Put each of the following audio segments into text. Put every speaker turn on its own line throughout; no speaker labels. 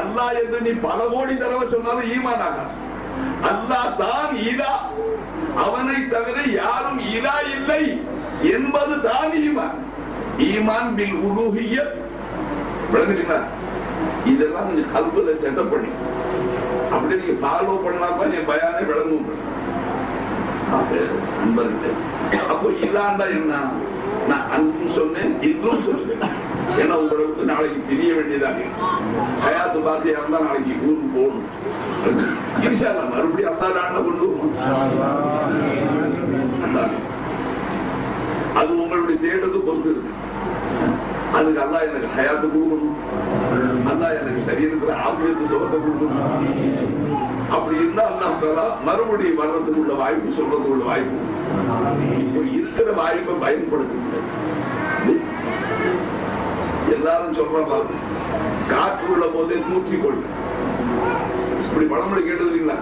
அல்லாஹ் என்று நீ பல கோடி தடவை சொன்னாலும் ஈமான் ஆகாது. அல்லாஹ் தான் இலா, அவனை தவிர யாரும் இலா இல்லை என்பது தான் ஈமான். ஈமான் பில் உலூஹிய்யத். விளங்குறீங்களா? இதெல்லாம் நீங்க கல்புல செட்டப் பண்ணி அப்படி நீங்க ஃபாலோ பண்ணாதான் என் பயானே விளங்கும். நண்பர்களே, அப்போ இதாண்டா என்ன? நான் அன்றும் சொன்னேன், இன்றும் சொல்லுவேன். ஏன்னா உங்களுக்கு நாளைக்கு தெரிய வேண்டியதாக ஹயாத்து பாத்தியா இருந்தா நாளைக்கு ஊருக்கு போகணும். இன்ஷா அல்லாஹ் மறுபடியும் அல்லாஹ் கொண்டு அது உங்களுடைய தேடது பொறுத்து இருக்கு. அதுக்கு அல்லாஹ் எனக்கு ஹயாத்து கொடுக்கணும், அல்லாஹ் எனக்கு சரி இருக்கிற ஆசிரியத்து சுகத்தை கொடுக்கணும். அப்படி இருந்தா அல்லாஹ் தஆலா மறுபடியும் வர்றதுக்கு உள்ள வாய்ப்பு, சொல்றதுக்கு உள்ள வாய்ப்பு. இப்போ இருக்கிற வாய்ப்பை பயன்படுத்த எல்லாரும் சொல்றாங்க, காற்று உள்ள போதே தூக்கிக்கொள். இப்படி பழமொழி கேட்டதுங்களா?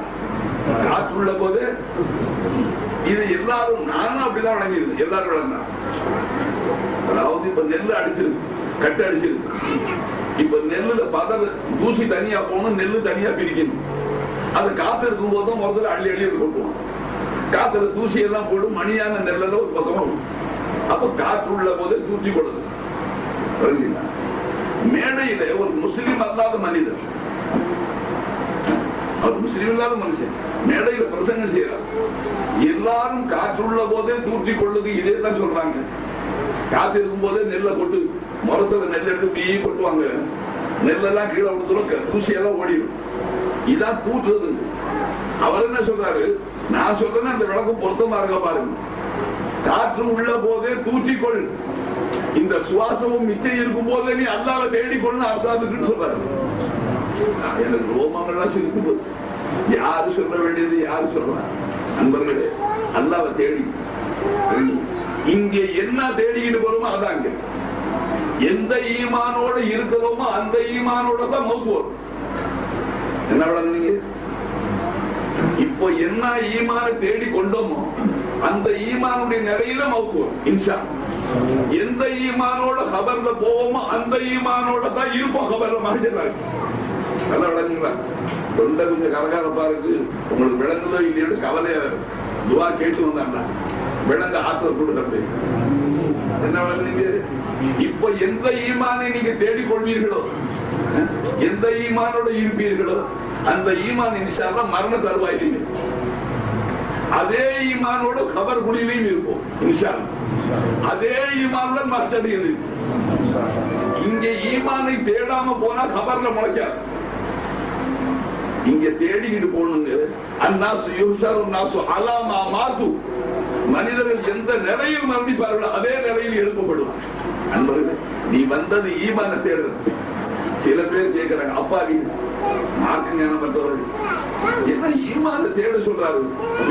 காற்று உள்ள போதே இது எல்லாரும், நானும் அப்படிதான் வழங்கிடுது, எல்லாரும் வழங்கினான். அதாவது இப்ப நெல்லு அடிச்சிருக்கு, கட்டு அடிச்சிருக்கு. இப்ப நெல்லுல பதறு தூசி தனியா போகணும், நெல்லு தனியா பிரிக்கணும். அது காத்து இருக்கும் போதும் முதல்ல அள்ளி அள்ளி கொட்டுவோம். காத்துல தூசி எல்லாம் போடும், மணியான நெல்ல ஒரு பக்கம். அப்ப காற்று உள்ள போதே தூக்கி கொள்ளுது. மேடையில ஒரு முஸ்லிம் அல்லாத மனிதர், அவர் முஸ்லிம் இல்லாத மனுஷன் மேடையில பிரசங்கம் செய்யறார். எல்லாரும் காற்றுள்ள போதே தூற்றி கொள்ளுது, இதே தான் சொல்றாங்க. காத்து இருக்கும் போதே நெல்லை கொட்டு, மரத்துல நெல் எடுத்து அப்படியே கொட்டுவாங்க. நெல்லெல்லாம் கீழே விடுத்துரும், தூசியெல்லாம் ஓடிடும். இதான் தூற்றுறது. அவர் என்ன சொல்றாரு? நான் சொல்றேன், அந்த விளக்கம் பொருத்தமா இருக்க பாருங்க. காற்று உள்ள போதே தூற்றிக்கொள், இந்த சுவாசமும் மிச்சம் இருக்கும் போதே நீ அல்லாஹ்வை தேடிக்கொள்ளு அர்த்தாதுக்குன்னு சொல்றாரு. எனக்கு ரோமங்கள்லாம் சிரிக்கும் போது யாரு சொல்ல வேண்டியது, யாரு சொல்றாங்க? நண்பர்களே, அல்லாஹ்வை தேடி இங்க என்ன தேடிக்கிட்டு போறோமோ அதாங்க. எந்த ஈமானோட இருக்கிறோமோ அந்த ஈமானோட தான் மௌத் வரும். என்ன விளங்குனீங்க? இப்போ என்ன ஈமான தேடி கொண்டோமோ அந்த ஈமானுடைய நிறையில மௌத் வரும் இன்ஷா. எந்த ஈமானோட கபர்ல போவோமோ அந்த ஈமானோட தான் இருப்போம் கபர்ல. மகிழ்ச்சி நல்லா விளங்குங்களா? தொண்டை கொஞ்சம் கலகாரப்பா இருக்கு, உங்களுக்கு விளங்குதோ இல்லையோட கவலையா இருக்கு. துவா கேட்டு வந்தாங்க, விளங்க ஆற்றல் கொடுக்கிறது. என்ன விளங்குனீங்க? இப்போ எந்த ஈமானை நீங்க தேடிக்கொள்வீர்களோ, எந்த ஈமானோட இருப்பீர்களோ அந்த ஈமான் இன்ஷா அல்லாஹ் மரண தருவாயிலே அதே ஈமானோட கபர் குழியிலையும் இருப்போம் இன்ஷா அல்லாஹ். அதே ஈமானோட மஸ்ஜிதில் இருக்கும். இங்க ஈமானை தேடாம போனா கபர்ல முளைக்காது. இங்க தேடிக்கிட்டு போனுங்க. அன்னாசு யுஹ்ஷரு நாசு அலா மா மாது. மனிதர்கள் எந்த நிலையில் மரணிப்பார்களோ அதே நிலையில் எழுப்பப்படுவார். அன்பர்களே, நீ வந்தது ஈமான தேடுறது. சில பேர் கேட்கிறாங்க, அப்பாவி மார்க்க ஞானம் பெற்றவர்கள் என்ன ஈமான தேட சொல்றாரு?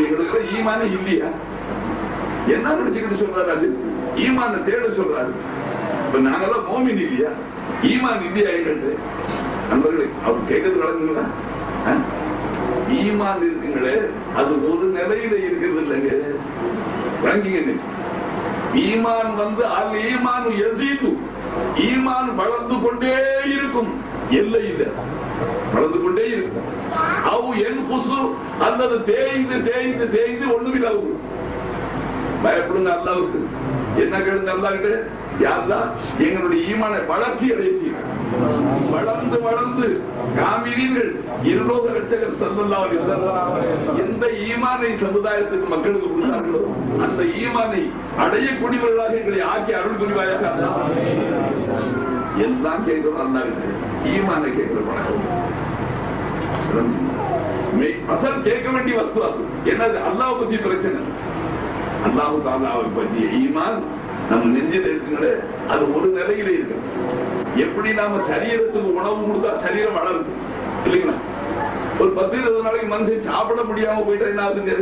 எங்களுக்கு ஈமானே இல்லையா? என்ன நினைச்சுக்கிட்டு சொல்றாரு? அது ஈமான தேட சொல்றாரு. இப்ப நாங்கெல்லாம் மோமின் இல்லையா? ஈமான் இல்லையா எங்களுக்கு? நண்பர்களே, அவர் கேட்கறது வழங்குங்களா? ஈமான் இருக்குங்களே, அது ஒரு நிலையில இருக்கிறது இல்லைங்க. வழங்கிங்க. ஈமான் வந்து அல் ஈமான் யஸீது, ஈமான் வளர்ந்து கொண்டே இருக்கும், எல்லை இல்லை, வளர்ந்து கொண்டே இருக்கும். அவ் யன்குசு, அல்லது தேய்ந்து தேய்ந்து தேய்ந்து ஒண்ணுமில்லாது. பயப்படுங்க அல்லாஹ்வுக்கு. என்ன கேளுங்க அல்லாஹ்கிட்ட, யா அல்லாஹ் எங்களுடைய ஈமானை வளர்ச்சி அடைச்சி வளர்ந்து வளர்ந்து காமினீர்கள் இருலோக ரட்சகர் ஸல்லல்லாஹு அலைஹி வஸல்லம் எந்த ஈமானை சமுதாயத்துக்கு மக்களுக்கு கொடுத்தார்களோ அந்த ஈமானை அடையக்கூடியவர்களாக எங்களை ஆக்கி அருள் புரிவாயாக அல்லாஹ். எல்லாம் கேட்கிறோம் அல்லாஹ்கிட்ட, ஈமானை கேட்கிறோம். அசல் கேட்க வேண்டிய வஸ்து அது என்னது? அல்லாஹ் பத்தி பிரச்சனை. அல்லாஹ் தஆலாவை பற்றிய ஈமான் நம்ம நெஞ்சில் இருக்குங்களே, அது ஒரு நிலையில இருக்கு. எப்படி நாம சரீரத்துக்கு உணவு கொடுத்தா சரீரம் வளருது இல்லைங்களா? ஒரு 10-20 நாளைக்கு மனுஷன் சாப்பிட முடியாம போயிட்டா என்ன ஆகுதுங்க?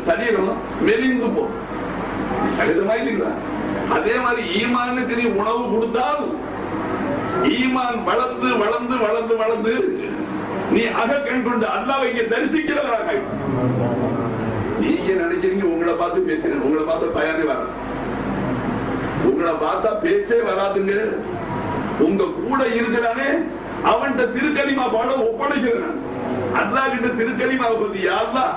சரீரம் மெலிந்து போகும். சரீரமா இல்லைங்களா? அதே மாதிரி ஈமானுக்கு நீ உணவு கொடுத்தால் ஈமான் வளர்ந்து வளர்ந்து வளர்ந்து வளர்ந்து நீ அகக்கண் கொண்டு அல்லாஹ்வை இங்க தரிசிக்கிறவராக. நீங்க நினைக்கிறீங்க உங்களை பார்த்து பேசுறேன், உங்களை பார்த்த பயானே வராது, உங்களை பார்த்தா பேச்சே வராதுங்க. உங்க கூட இருக்கிறானே கிட்ட திருக்கலிமா பாட ஒப்படைக்கிறேன். அல்லாஹ் கிட்ட திருக்கலிமாவை பத்தி யாரெல்லாம்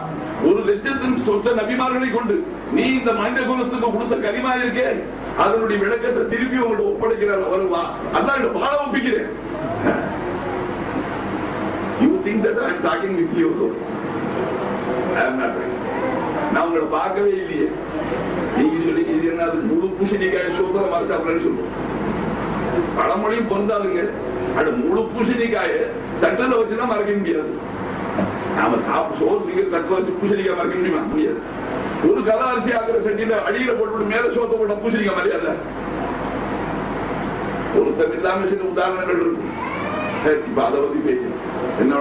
1,00,000 சொச்ச நபிமார்களை கொண்டு நீ இந்த மனித குலத்துக்கு கொடுத்த கலிமா இருக்கே அதனுடைய விளக்கத்தை திருப்பி உங்கள்ட்ட ஒப்படைக்கிறார். வருவா அல்லாஹ் கிட்ட பாட ஒப்பிக்கிறேன். You think that I am talking with you? I am not right. நான் உங்களை பார்க்கவே இல்லையே. நீங்க சொல்லி இது என்ன முழு பூசணிக்காய் சோதனை மறைச்சாப்லன்னு சொல்லுவோம். பழமொழியும் பொருந்தாதுங்க. அது முழு பூசணிக்காய தட்டில் வச்சுதான் மறைக்க முடியாது. நாம சாப்பிட்டு சோறு நீங்க தட்டில் வச்சு பூசணிக்காய் மறைக்க முடியுமா? முடியாது. ஒரு கதை அரிசி ஆகிற சட்டியில அடியில போட்டு மேல சோத்த போட்ட பூசணிக்காய் மரியாதை ஒருத்தர் இல்லாம சில உதாரணங்கள் இருக்கு. இப்ப அதை பத்தி பேச என்ன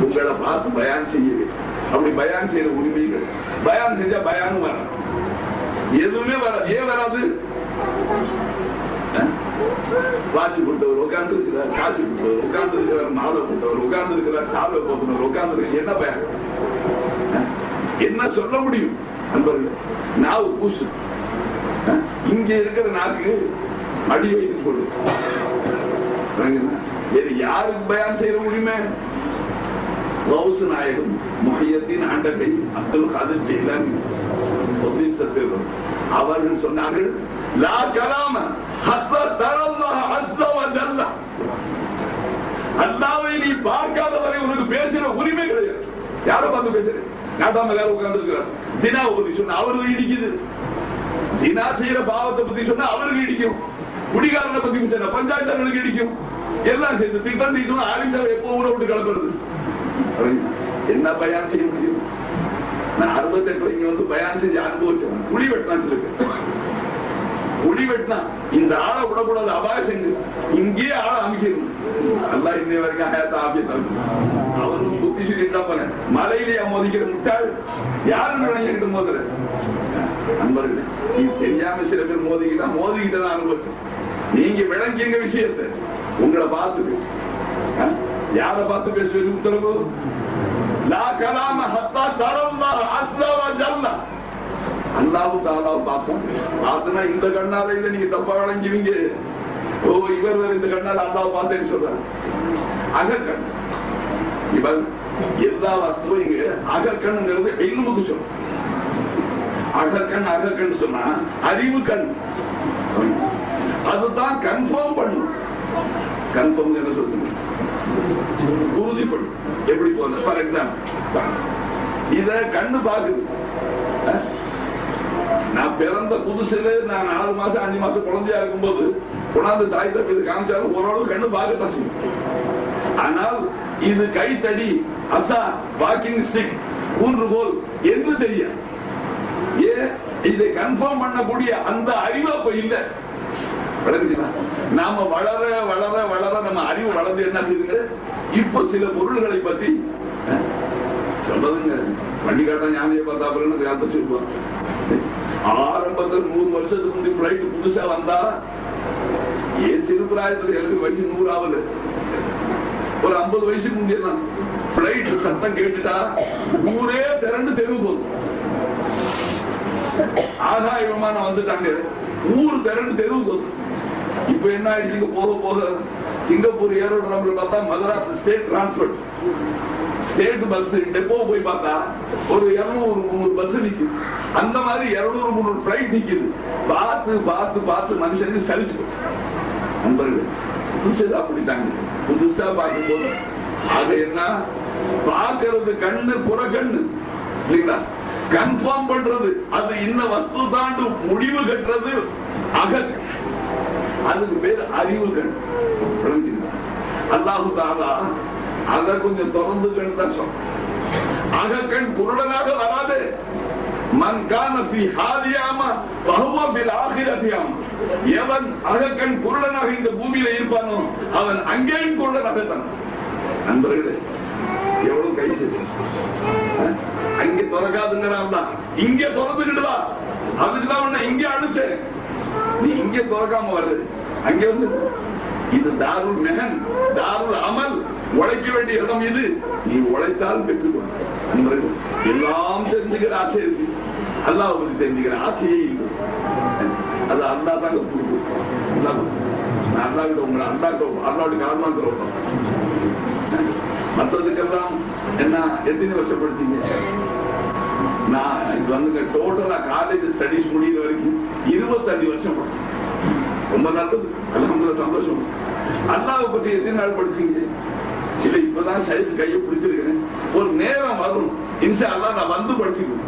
உங்களை பார்த்து பயான் செய்யுது. அப்படி பயான் செய்யற உரிமைகள் பயான் செஞ்சா பயானும் வராது. எதுவுமே வராது. ஏன் வராது? வாட்சி கொடுத்தவர் உட்கார்ந்து இருக்கிறார், காட்சி கொடுத்தவர் உட்கார்ந்து இருக்கிறார், மாலை கொடுத்தவர் உட்கார்ந்து இருக்கிறார், சாலை போத்தவர் உட்கார்ந்து இருக்கிறார். என்ன பயன்? என்ன சொல்ல முடியும்? நண்பர்கள், நாவு கூசு. இங்க இருக்கிற நாக்கு அடி வைத்து கொடு. யாருக்கு பயான் செய்ய முடியுமே? கௌஸ் நாயகம் முஹியத்தீன் ஆண்டகை அப்துல் காதர் ஜெயிலானி அவர்கள் சொன்னார்கள், லா கலாம ஹத்தா தரல்லாஹ் அஸ்ஸ வ ஜல்ல. அல்லாஹ்வை நீ பார்க்காத வரை உனக்கு பேசுற உரிமை கிடையாது. யார பார்த்து பேசுறேன்? நாட்டாம எல்லாரும் உட்கார்ந்து இருக்கிறார். ஜினாவை பத்தி சொன்னா அவருக்கு இடிக்குது. ஜினா செய்யற பாவத்தை பத்தி சொன்னா அவருக்கு இடிக்கும். குடிகாரனை பத்தி சொன்னா பஞ்சாயத்தார்களுக்கு இடிக்கும். எல்லாம் சேர்ந்து திட்டம் தீட்டும் ஆரம்பிச்சாவை எப்போ ஊரை விட்டு கிளம்புறது. என்ன பயான் செய்ய முடியும்? நான் 68 இங்க வந்து பயான் செஞ்சு அனுபவிச்சேன். குழி வெட்டினா சிலருக்கு குழி வெட்டினா இந்த ஆளை விடக்கூடாது. அபாய செஞ்சு இங்கே ஆளை அமைக்கணும். நல்லா இன்னை வரைக்கும் ஹயாத்த ஆபியத்தான் அவனும் புத்தி சொல்லிட்டு போன மலையிலேயே மோதிக்கிற முட்டாள் யாருன்னு நினைக்கிட்டு மோதுற நண்பர்களே. நீ தெரியாம சில பேர் மோதிக்கிட்ட தான் அனுபவிச்சோம். நீங்க விளங்கிய விஷயத்தை உங்களை பார்த்து பேசு. யாரை பார்த்து பேசுவது உத்தரவு? லா கலாம ஹத்தா தரல்லாஹ் அஸ்ஸ வ ஜல்ல. அல்லாஹ் தஆலாவை பார்த்தா இந்த கண்ணால இல்ல நீங்க தப்பா விளங்குவீங்க. ஓ இவர் வேற இந்த கண்ணால அல்லாஹ் பார்த்தேன்னு சொல்றாரு. அகக்கண் இவர் எல்லா வஸ்துவும் இங்க அகக்கண்ங்கிறது இல்முக்கு சொல்லும். அகக்கண் சொன்னா அறிவு கண். அதுதான் கன்ஃபார்ம் பண்ணும். கன்ஃபார்ம் என்ன சொல்லுங்க? உறுதிப்படும். எப்படி போன ஃபார் எக்ஸாம்பிள் இத கண்ணு பாக்குது. நான் பிறந்த புதுசுல நான் 4 மாசம் 5 மாசம் குழந்தையா இருக்கும் போது கொண்டாந்து தாய் தப்பி காமிச்சாலும் ஓரளவு கண்ணு பார்க்கத்தான் செய்யும். ஆனால் இது கைத்தடி, அசா, வாக்கிங் ஸ்டிக், ஊன்றுகோல் என்று தெரியாது. ஏன்? இதை கன்ஃபார்ம் பண்ணக்கூடிய அந்த அறிவு அப்ப இல்லை. நாம வளர வளர வளர நம்ம அறிவு வளர்ந்து என்ன செய்யுங்க? இப்ப சில பொருள்களை பத்தி சொல்றதுங்க. வண்டி காட்டா ஞானியை பார்த்தா சொல்லுவாங்க. ஆரம்பத்தில் 100 வருஷத்துக்கு முந்தைய பிளைட் புதுசா வந்தா ஏன் சிறுபிராயத்தில் எனக்கு வயசு 100 ஆகல. ஒரு 50 வயசுக்கு முந்தைய பிளைட் சத்தம் கேட்டுட்டா ஊரே திரண்டு தெருவு போகும். ஆகாய விமானம் வந்துட்டாங்க, ஊர் திரண்டு தெருவு போகும். இப்ப என்ன ஆயிடுச்சு? போக போக சிங்கப்பூர் ஏரோட்ரம்ல பார்த்தா Madras state transport state bus depot போய் பார்த்தா ஒரு 200-300 பஸ் நிக்குது. அந்த மாதிரி 200-300 பிளைட் நிக்குது. பார்த்து பார்த்து பார்த்து மனுஷனுக்கு சலிச்சு நண்பர்கள் புதுசா அப்படித்தாங்க. புதுசா பார்க்கும்போது அது என்ன பார்க்கறது கண்ணு புறக்கண்ணு இல்லைங்களா? கன்ஃபார்ம் பண்றது அது இன்ன வஸ்து தாண்டு முடிவு கட்டுறது அகக்கண். அதுக்கு பேர் அறிவு கண். அல்லாஹு தஆலா அத கொஞ்சம் திறந்து கண் தான் சொல்ற. அகக்கண் குருடனாக வராது. மன் கான ஃபீ ஹாதியாமா ஃபஹுவ ஃபில் ஆகிரத்தியாமா. எவன் அகக்கண் குருடனாக இந்த பூமியில இருப்பானோ அவன் அங்கேயும் குருடனாக தான். நண்பர்களே, எவ்வளவு கை செய்ய அங்கே திறக்காதுங்கிறான். இங்க திறந்துக்கிட்டுவா. அதுக்குதான் உன்னை இங்க அனுப்பிச்சேன். நீ இங்கே திறக்காம வர்றது அங்கே வந்து இது தாருல் மெஹன், தாருல் அமல், உழைக்க வேண்டிய இடம் இது. நீ உழைத்தால் பெற்றுக்கொள். நண்பர்கள், எல்லாம் தெரிஞ்சுக்கிற ஆசை இருக்கு, அல்லாஹ் பத்தி தெரிஞ்சுக்கிற ஆசையே இல்லை. அது அல்லாஹ் தாங்க கொடுக்கும். அல்லாஹ் கிட்ட உங்களை அல்லாஹ்வுடைய காரணம் மற்றதுக்கெல்லாம் என்ன எத்தனை வருஷம் படிச்சீங்க? நான் இது வந்து டோட்டலா காலேஜ் ஸ்டடிஸ் முடிகிற வரைக்கும் 25 வருஷம் படிச்சேன். ரொம்ப நல்லது, அல்ஹம்துலில்லாஹ், சந்தோஷம். அல்லாஹ்வை பற்றி எத்தனை நாள் படிச்சீங்க? இல்ல, இப்பதான் சைத்து கையை பிடிச்சிருக்கேன். ஒரு நேரம் வரும், இன்ஷா அல்லாஹ் நான் வந்து படிச்சுக்குவேன்.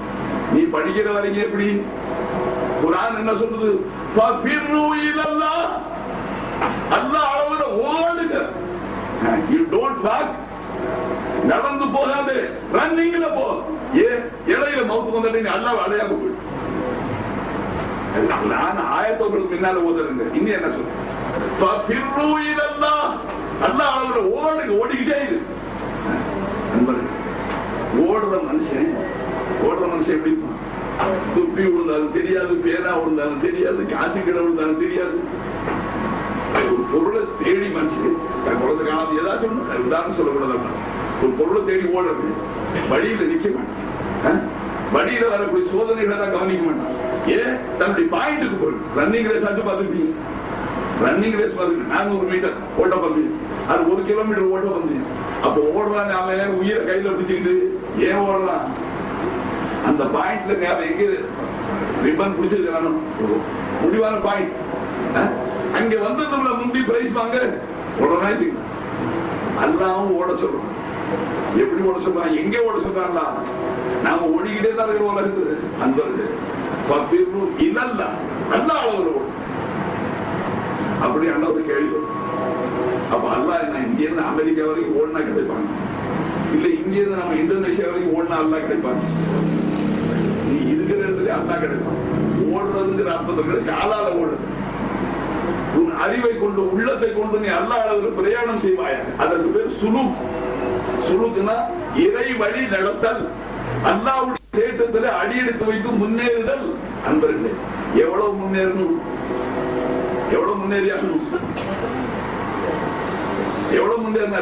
நீ படிக்கிற வரைக்கும் எப்படி? குர்ஆன் என்ன சொல்லுது? ஃபஃபிரு இலல்லாஹ், அல்லாஹ் அளவுல ஓடுங்க. யூ டோன்ட் வாக், நடந்து போகாது, ரன்னிங்ல போ. இடையில மவுத்து வந்துட்டு அல்லாஹ் அடையாம போயிடு. நான் ஆயத்தை உங்களுக்கு பின்னால ஓதுறேங்க. இன்னும் என்ன சொல்ற? ஃபஃபிரு இலல்லாஹ், அல்லாஹ் அளவுல ஓடுங்க, ஓடிக்கிட்டே இரு. ஓடுற மனுஷன் எப்படி இருப்பான்? துப்பி விழுந்தாலும் தெரியாது, பேனா விழுந்தாலும் தெரியாது, காசு கிட விழுந்தாலும் தெரியாது. ஒரு பொருளை தேடி மனுஷன் குழந்தை காலம் ஏதாச்சும் உதாரணம் சொல்லக்கூடாது. ஒரு பொருளை தேடி ஓடுறது, வழியில நிக்க மாட்டான். வழியில வரக்கூடிய சோதனைகளை தான் கவனிக்க மாட்டான். ஏன்? தன்னுடைய பாயிண்ட்டுக்கு போயிடும். ரன்னிங் ரேஸ் ஆச்சு பார்த்துருப்பீங்க. ரன்னிங் ரேஸ் பார்த்துருக்கேன். 400 மீட்டர் ஓட்ட பந்தயம், அது 1 கிலோமீட்டர் ஓட்ட பந்தயம். அப்ப ஓடுறான், அவன் உயிரை கையில பிடிச்சுக்கிட்டு ஏன் ஓடுறான்? அந்த பாயிண்ட்ல எங்க ரிப்பன் பிடிச்சிருக்கானோ முடிவான பாயிண்ட், அங்க வந்ததுல முந்தி பிரைஸ் வாங்க உடனே அல்லாவும் ஓட சொல்றோம். எப்படி ஓட சொல்றான்? எங்க ஓட சொல்றாங்களா? நாம ஓடிக்கிட்டே தான் இருக்கிற உலகத்து அன்பருக்கு இல்லல்ல அல்லா அளவு ஓடும். அப்படி அண்ணா ஒரு கேள்வி. அப்ப அல்லா என்ன இங்க இருந்து அமெரிக்கா வரைக்கும் ஓடினா கிடைப்பாங்க? இல்ல இங்க இருந்து நம்ம இந்தோனேஷியா வரைக்கும் ஓடினா அல்லா கிடைப்பாங்க? நீ இருக்கிற இடத்துல அல்லா கிடைப்பான். ஓடுறதுங்கிற அர்த்தத்துக்கு காலால ஓடுறது. உன் அறிவை கொண்டு, உள்ளத்தை கொண்டு நீ அல்லா அளவுல பிரயாணம் செய்வாயா? அதற்கு பேர் சுலூக். சுலூக்னா இறை வழி நடத்தல், அல்லாஹ்வுடைய தேட்டத்தில் அடியெடுத்து வைத்து முன்னேறுதல். அன்பர்களே, எவ்வளவு முன்னேறணும்? எவ்வளவு முன்னேறியாகணும்? எவ்வளவு முன்னேறினா?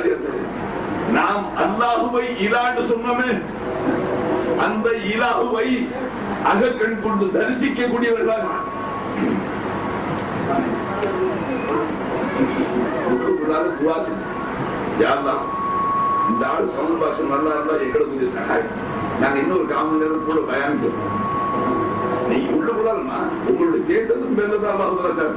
நாம் அல்லாஹுவை இலான்னு சொன்னோமே, அந்த இலாஹுவை அகக்கண் கொண்டு தரிசிக்கக்கூடியவர்களாக இந்த ஆள் சவுண்ட் பாக்ஸ் நல்லா இருந்தா எங்களுக்கு கொஞ்சம் சகாயம். நாங்க இன்னொரு 1/4 மணி நேரம் கூட பயணிக்கிறோம். நீங்க உள்ள கூடாதுமா, உங்களுடைய கேட்டதும் பேர்லதான் அல்லாஹ்.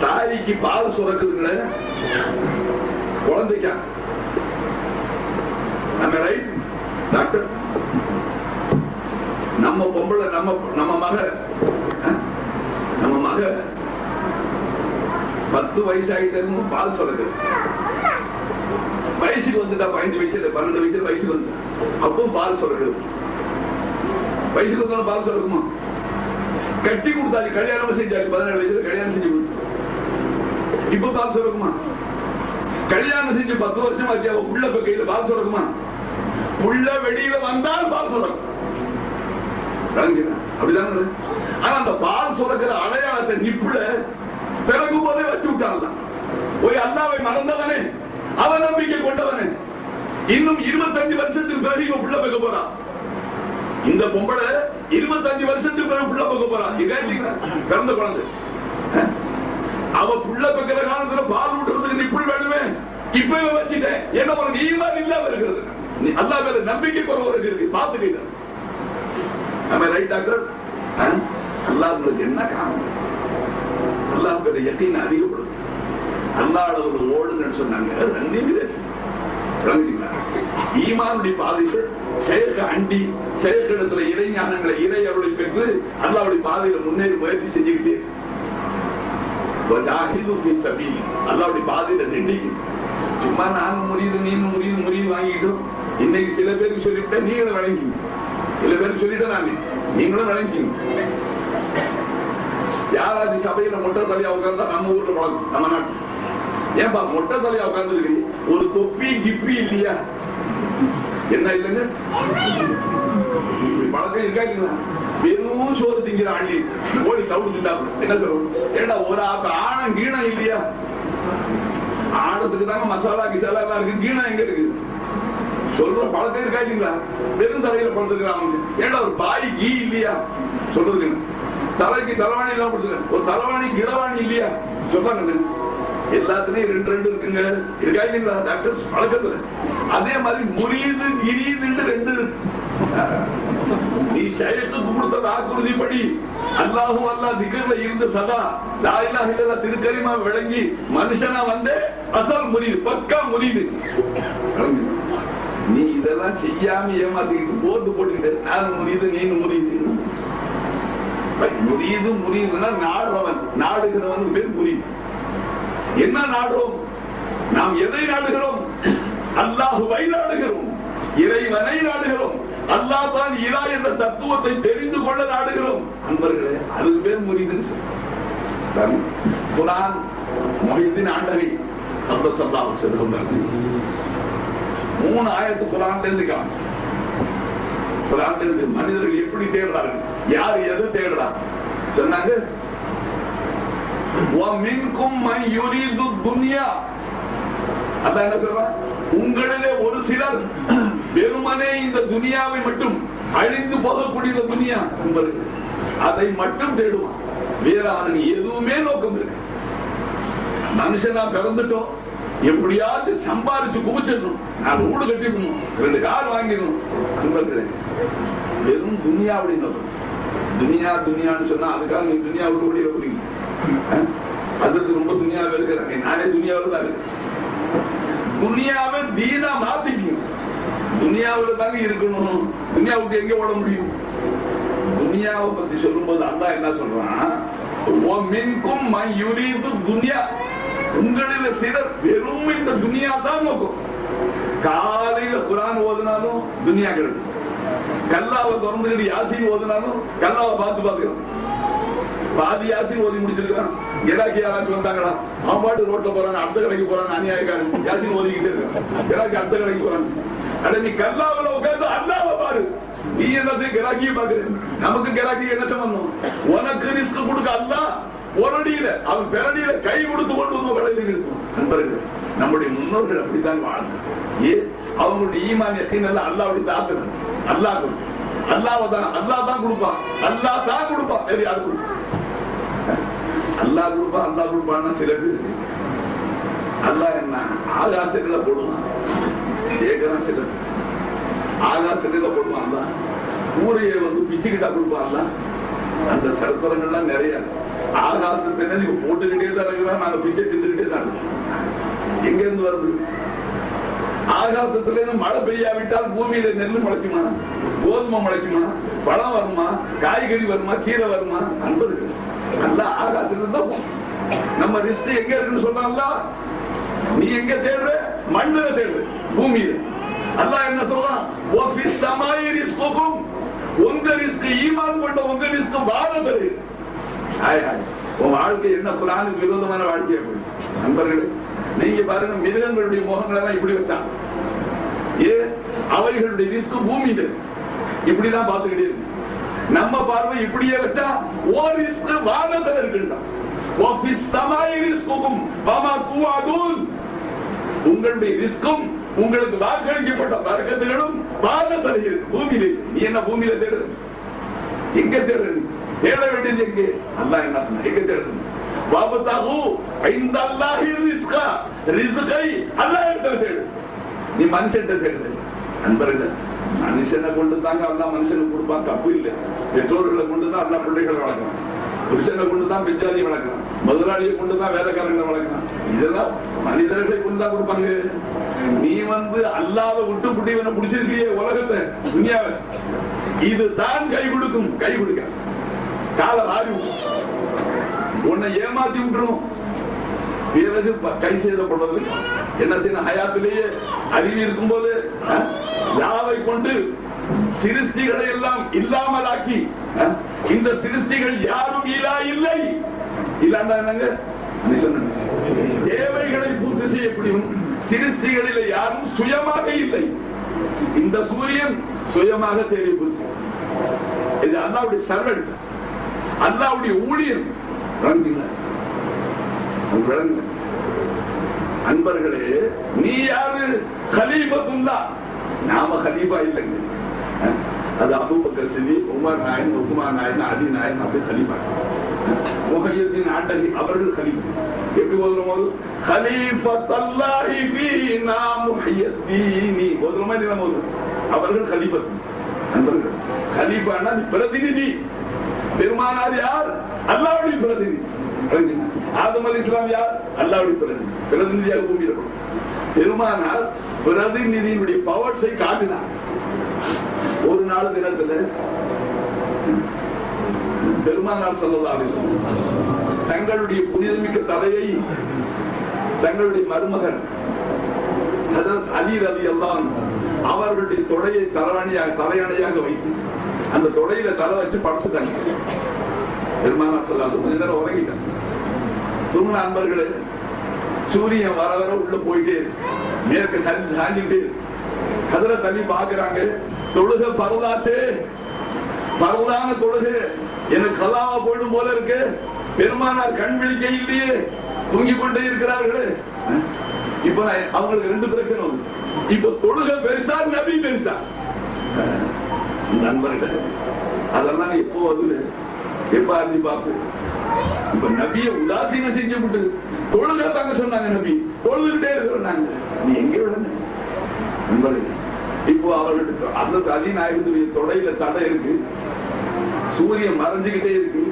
தாய்க்கு பால் சுரக்குதுங்களே குழந்தைக்கா? நம்ம ரைட் டாக்டர்? நம்ம பொம்பளை, நம்ம மக 10 வயசு ஆகிட்டு பால் சுரக்குது. வயசுக்கு வந்துட்டா 15 வயசுல 12 வயசுல வயசுக்கு வந்து அப்பவும் பால் சுரக்குது. வயசுக்கு வந்தாலும் பால் சுரக்குமா? கட்டி கொடுத்தாரு, கல்யாணம் செஞ்சாரு, 17 வயசுல கல்யாணம் செஞ்சு கொடுத்து இப்ப பால் சுரக்குமா? கல்யாணம் செஞ்சு 10 வருஷம் ஆச்சு, அவ புள்ள கையில பால் சுரக்குமா? புள்ள வெளியில வந்தால் பால் சுரக்கும். அப்படிதாங்க. ஆனா அந்த பால் சுரக்கிற அடையாளத்தை நிப்புல பிறகு போதே வச்சு விட்டான். போய் அல்லாவை மறந்தவனே, அவன் நம்பிக்கை கொண்டவனே, இன்னும் 25 வருஷத்துக்கு பிறகு புள்ள பெக்க போறான். இந்த பொம்பளை 25 வருஷத்துக்கு பிறகு புள்ள பெக்க போறான். பிறந்த குழந்தை அவ புள்ள பெக்கிற காலத்துல பால் ஊட்டுறதுக்கு நிப்புள் வேணுமே. இப்ப வச்சுட்டேன், என்ன உனக்கு ஈமான் இல்லாம இருக்கிறது, அல்லாஹ் மேல நம்பிக்கை குறைவு இருக்கு. பாத்துக்கீங்க. நம்ம ரைட் டாக்டர்? அல்லாஹ் உங்களுக்கு என்ன காரணம்? அல்லாஹ் பேர யக்கீன் அதிகப்படும். அல்லாஹ் அளவுல ஓடுங்கன்னு சொன்னாங்க. ஈமானுடைய பாதையில ஷேக் அண்டி, ஷேக் இடத்துல இறை ஞானங்களை, இறை அருளை பெற்று அல்லாஹ்வுடைய பாதையில முன்னேறி முயற்சி செஞ்சுக்கிட்டே அல்லாஹ்வுடைய பாதையில நின்றுக்கு. சும்மா நானும் முறியுது, நீனும் முறியுது வாங்கிட்டோம். இன்னைக்கு சில பேருக்கு சொல்லிவிட்டேன், நீங்களும் வழங்கிங்க. சில பேருக்கு சொல்லிட்டேன், நான் நீங்களும் வழங்கிங்க. யாராவது சபையில மொட்டை தலையா உட்கார்ந்தா நம்ம ஊர்ல வழங்கும், நம்ம நாட்டு. ஏன்பா மொட்டை தலையா உட்கார்ந்து ஒரு தொப்பி கிப்பி இல்லையா? என்ன இல்லைங்க பழக்கம் இருக்கா இல்லைங்களா? வெறும் சோறு திங்கிற ஆண்டி ஓடி தவிடு திண்டாப்பு என்ன சொல்றோம்? ஏண்டா ஒரு ஆணம் கீணம் இல்லையா? ஆணத்துக்கு தாங்க மசாலா கிசாலா எல்லாம் இருக்கு, கீணம் எங்க இருக்கு? சொல்ற பழக்கம் இருக்காங்களா? வெறும் தலையில படுத்துக்கிறாங்க. ஏன்னா ஒரு பாய் ஈ இல்லையா சொல்றதுக்கு? தலைக்கு தலைவாணி எல்லாம் படுத்துக்க, ஒரு தலைவாணிக்கு இளவாணி இல்லையா சொல்றாங்க. எல்லாத்துலயும் ரெண்டு ரெண்டு இருக்குங்க, இருக்காங்களா டாக்டர்ஸ் பழக்கத்துல? அதே மாதிரி முறியுது கிரியுது ரெண்டு. நீ ஷைத்துக்கு கொடுத்த வாக்குறுதிப்படி அல்லாஹும் அல்லாஹ் திக்ர்ல இருந்து சதா லா இலாஹ இல்லல்லாஹ் திருக்கரிமா விளங்கி மனுஷனா வந்து அசல் முறியுது, பக்கா முறியுது. நீ இதெல்லாம் செய்யாம ஏமாத்திக்கிட்டு போட்டு போட்டுக்கிட்டு நான் முறியுது நீ முறியுது. முறியுது முறியுதுன்னா நாடுறவன் நாடுகிறவன் பேர் முறியுது. என்ன நாடுறோம்? நாம் எதை நாடுகிறோம்? அல்லாஹுவை நாடுகிறோம், இறைவனை நாடுகிறோம். அல்லாஹ் தான் இலா என்ற தத்துவத்தை தெரிந்து கொள்ள நாடுகிறோம். அன்பர்களே, அதுக்கு பேர் முறியுதுன்னு சொல்றாங்க. குர்ஆன் முஹித்தீன் ஆண்டகை ஸல்லல்லாஹு அலைஹி வஸல்லம் 3 ஆயத்து குர்ஆன்ல இருந்து காணும். குர்ஆன்ல இருந்து மனிதர்கள் எப்படி தேடுறார்கள், யார் எதை தேடுறாங்க சொன்னாங்க. وَمِنْكُمْ مَنْ يُرِيدُ الدُّنْيَا. அல்லாஹ் என்ன சொல்றான்? உங்களிலே ஒரு சிலர் வெறுமனே இந்த துனியாவை மட்டும், அழிந்து போகக்கூடிய துனியா அதை மட்டும் தேடுவான். வேற அவனுக்கு எதுவுமே நோக்கம் இருக்கு. மனுஷனா பிறந்துட்டோம், எப்படியாவது சம்பாதிச்சு குவிச்சிடணும், 4 வீடு கட்டிடணும், 2 கார் வாங்கிடணும். நண்பர்களே, வெறும் துனியா அப்படின்னு துனியா துனியான்னு சொன்னா அதுக்காக நீ துனியா விட்டு ஓடிய போறீங்க. அதுக்கு ரொம்ப துனியாவே இருக்கிறாங்க. நானே துனியாவில் தான் இருக்கு. துனியாவை தீனா மாத்திக்கணும். துனியாவில் தாங்க இருக்கணும். துனியாவுக்கு எங்க ஓட முடியும்? துனியாவை பத்தி சொல்லும் போது அல்லாஹ் என்ன சொல்றான்? உங்களில சிலர் வெறும் இந்த துனியா தான் நோக்கம். காலையில குர்ஆன் ஓதுனாலும் துனியா கிடைக்கும், கல்லாவை திறந்துக்கிட்டு யாசீன் ஓதுனாலும் கல்லாவை பார்த்து பாத்துக்கிறோம். பாதி யாசீன் ஓதி முடிச்சிருக்கான். இராக்கி யாராச்சும் வந்தாங்களா? பாட்டு ரோட்ல போறாங்க, அடுத்த கடைக்கு போறாங்க, அநியாயக்காரன் யாசீன் ஓதிக்கிட்டே இருக்கான். இராக்கி அடுத்த கடைக்கு போறாங்க. அட நீ கல்லாவில உட்கார்ந்து அல்லாஹ்வை பாரு. நீ என்னது கிராக்கியை பாக்குற? நமக்கு கிராக்கி என்ன சம்பந்தம்? உனக்கு ரிஸ்க் கொடுக்க அல்லாஹ் ஒரடியில அவன் பிறடியில கை கொடுத்து கொண்டு வந்து விளையாடி இருக்கும். நண்பர்கள், நம்முடைய முன்னோர்கள் அப்படித்தான் வாழ்ந்தாங்க. அவங்களுடைய ஈமான் யகீன் எல்லாம் அல்லாஹ்வுடைய தாக்கணும். அல்லாஹ் அல்லாஹ் தான் கொடுப்பான். அல்லாஹ் தான் கொடுப்பான். வேற யாரு கொடுப்பான்? அல்லாஹ் கொடுப்பான். அல்லாஹ் கொடுப்பான்னா சில பேர் அல்லாஹ் என்ன ஆகாசத்துல போடுவான் கேட்கறான். சில ஆகாசத்துல போடுவான். ஊரையை வந்து பிச்சுக்கிட்டா கொடுப்பான்ல. அந்த சரித்திரங்கள்லாம் நிறைய ஆகாசத்துல போட்டுக்கிட்டே தான் இருக்கிறோம். நாங்க பிச்சை தின்னுக்கிட்டே தான் இருக்கோம். எங்க இருந்து வருது? ஆகாசத்துல இருந்து மழை பெய்யாவிட்டால் பூமியில நெல் முளைக்குமா, கோதுமை முளைக்குமா, பழம் வருமா, காய்கறி வருமா, கீரை வருமா? நண்பர்கள், நல்ல ஆகாசத்துல தான் நம்ம ரிஸ்க் எங்க இருக்குன்னு சொன்னால. நீ எங்க தேடுற? மண்ணுல தேடுற, பூமியில. அல்லாஹ் என்ன சொல்றான்? வஃபிஸ் ஸமாஇ ரிஸ்குகும். உங்க ரிஸ்க் ஈமான் கொண்ட உங்க ரிஸ்க் வானத்துல. உன் வாழ்க்கை என்ன குர்ஆனுக்கு விரோதமான வாழ்க்கையா போய்? நண்பர்களே, நீங்க பாருங்க, மிருகங்களுடைய முகங்களை எல்லாம் இப்படி வச்சான். அவைகளுடைய ரிஸ்க் பூமியில இப்படிதான் பார்த்துக்கிட்டே இருக்கு. நம்ம பார்வை இப்படியே வச்சா ஓ ரிஸ்க் வானத்துல இருக்குன்னா. வஃபிஸ் ஸமாஇ ரிஸ்குகும் வமா துஅதுன். உங்களுடைய ரிஸ்கும் உங்களுக்கு வாக்களிக்கப்பட்ட பரக்கத்துகளும் வானத்துல இருக்கு, பூமியில. நீ என்ன பூமியில தேடுற? எங்க தேடுற? தேட வேண்டியது எங்கே? அல்லாஹ் என்ன சொன்னா? எங்க தேடுற? வாபதாஹு இன்தல்லாஹி ரிஸ்கா. ரிஸ்கை அல்லாஹ் இடத்துல தேடு. நீ மனுஷன்ட்ட தேடு. நண்பர்களே, மனுஷனை கொண்டு தாங்க அல்லாஹ் மனுஷனுக்கு கொடுப்பான், தப்பு இல்லை. பெற்றோர்களை கொண்டு தான் அல்லாஹ் பிள்ளைகளை வளர்க்கிறான். புருஷனை கொண்டுதான் பெஞ்சாலியை வளர்க்கிறான். முதலாளியை கொண்டுதான் வேலைக்காரங்களை வளர்க்கிறான். இதெல்லாம் மனிதர்களை கொண்டுதான் கொடுப்பாங்க. நீ வந்து அல்லாஹ்வை விட்டு புட்டிவனை பிடிச்சிருக்கிய உலகத்தை, துனியாவை, இதுதான் கை கொடுக்கும். கை கொடுக்க கால ஆறி உன்னை ஏமாத்தி விட்டுரும். பிறகு கை செய்தப்படுறது என்ன செய்யணும்? ஹயாத்திலேயே அறிவு இருக்கும் போது யாவை கொண்டு சிருஷ்டிகளை எல்லாம் இல்லாமலாக்கி, இந்த சிருஷ்டிகள் யாரும் இலா இல்லை. இல்லாண்டா என்னங்க? தேவைகளை பூர்த்தி செய்யக்கூடியும் சிருஷ்டிகளில் யாரும் சுயமாக இல்லை. இந்த சூரியன் சுயமாக தேவை பூர்த்தி. இது அல்லாஹ்வுடைய சர்வெண்ட், அல்லாஹ்வுடைய ஊழியர். அன்பர்களே, நீ யாரு? கலீஃபத்துல்லாஹ். நாம கலீஃபா இல்லைங்க. அது அபூபக்கர் சித்திக், உமர் நாயன், உஸ்மான் நாயன், அலி நாயன், அப்படி கலீஃபா. முஹய்யித்தீன் ஆண்டகி அவர்கள் கலீஃபா. எப்படி ஓதுறோம்? கலீஃபத்துல்லாஹி ஃபீனா முஹய்யித்தீனி ஓதுற மாதிரி நம்ம ஓதுறோம். அவர்கள் கலீஃபத். நண்பர்கள், கலீஃபானா பிரதிநிதி. பெருமானார் யார்? அல்லாஹ்வுடைய பிரதிநிதி. ஆதம் அலைஹிஸ்ஸலாம் யார்? அல்லாஹ்வுடைய பிரதிநிதியாக பூமியில பெருமானார் பிரதிநிதியினுடைய பவர்ஸை காட்டினார். ஒரு நாள் தினத்துல பெருமானார் ஸல்லல்லாஹு அலைஹி வஸல்லம் தங்களுடைய புனிதமிக்க தலையை தங்களுடைய மருமகன் ஹஜ்ரத் அலி ரலியல்லாஹு அன்ஹு அவர்களுடைய தொடையை தலையணையாக வைத்து அந்த தொடையில தலை வச்சு படுத்துட்டாங்க. பெருமானார் ஸல்லல்லாஹு அலைஹி வஸல்லம் உறங்கிட்டாங்க. தூங்கின அன்பர்களே, சூரியன் வர வர உள்ள போயிட்டே மேற்கு சாஞ்சிக்கிட்டே ஹஜ்ரத் அலி பாக்குறாங்க, தொழுக ஃபர்லாச்சே, ஃபர்லான தொழுக எனக்கு கலாவா போயிடும் போல இருக்கு. பெருமானார் கண் விழிக்க இல்லையே, தூங்கிக் கொண்டே இருக்கிறார்களே. இப்ப அவங்களுக்கு ரெண்டு பிரச்சனை வந்து, இப்ப தொழுக பெருசா நபி பெருசா? நண்பர்கள் அதெல்லாம் எப்போ வருது, எப்ப அறிஞ்சு பார்த்து. இப்ப நபியை உதாசீனம் செஞ்சு விட்டு தொழுக தாங்க சொன்னாங்க. நபி தொழுதுகிட்டே இருக்கிறாங்க. நீ எங்க விடுங்க நண்பர்கள்? இப்போ அவர்களுக்கு அந்த அலி நாயகத்துடைய தொடையில தடை இருக்கு, சூரியன் மறைஞ்சுகிட்டே இருக்கு.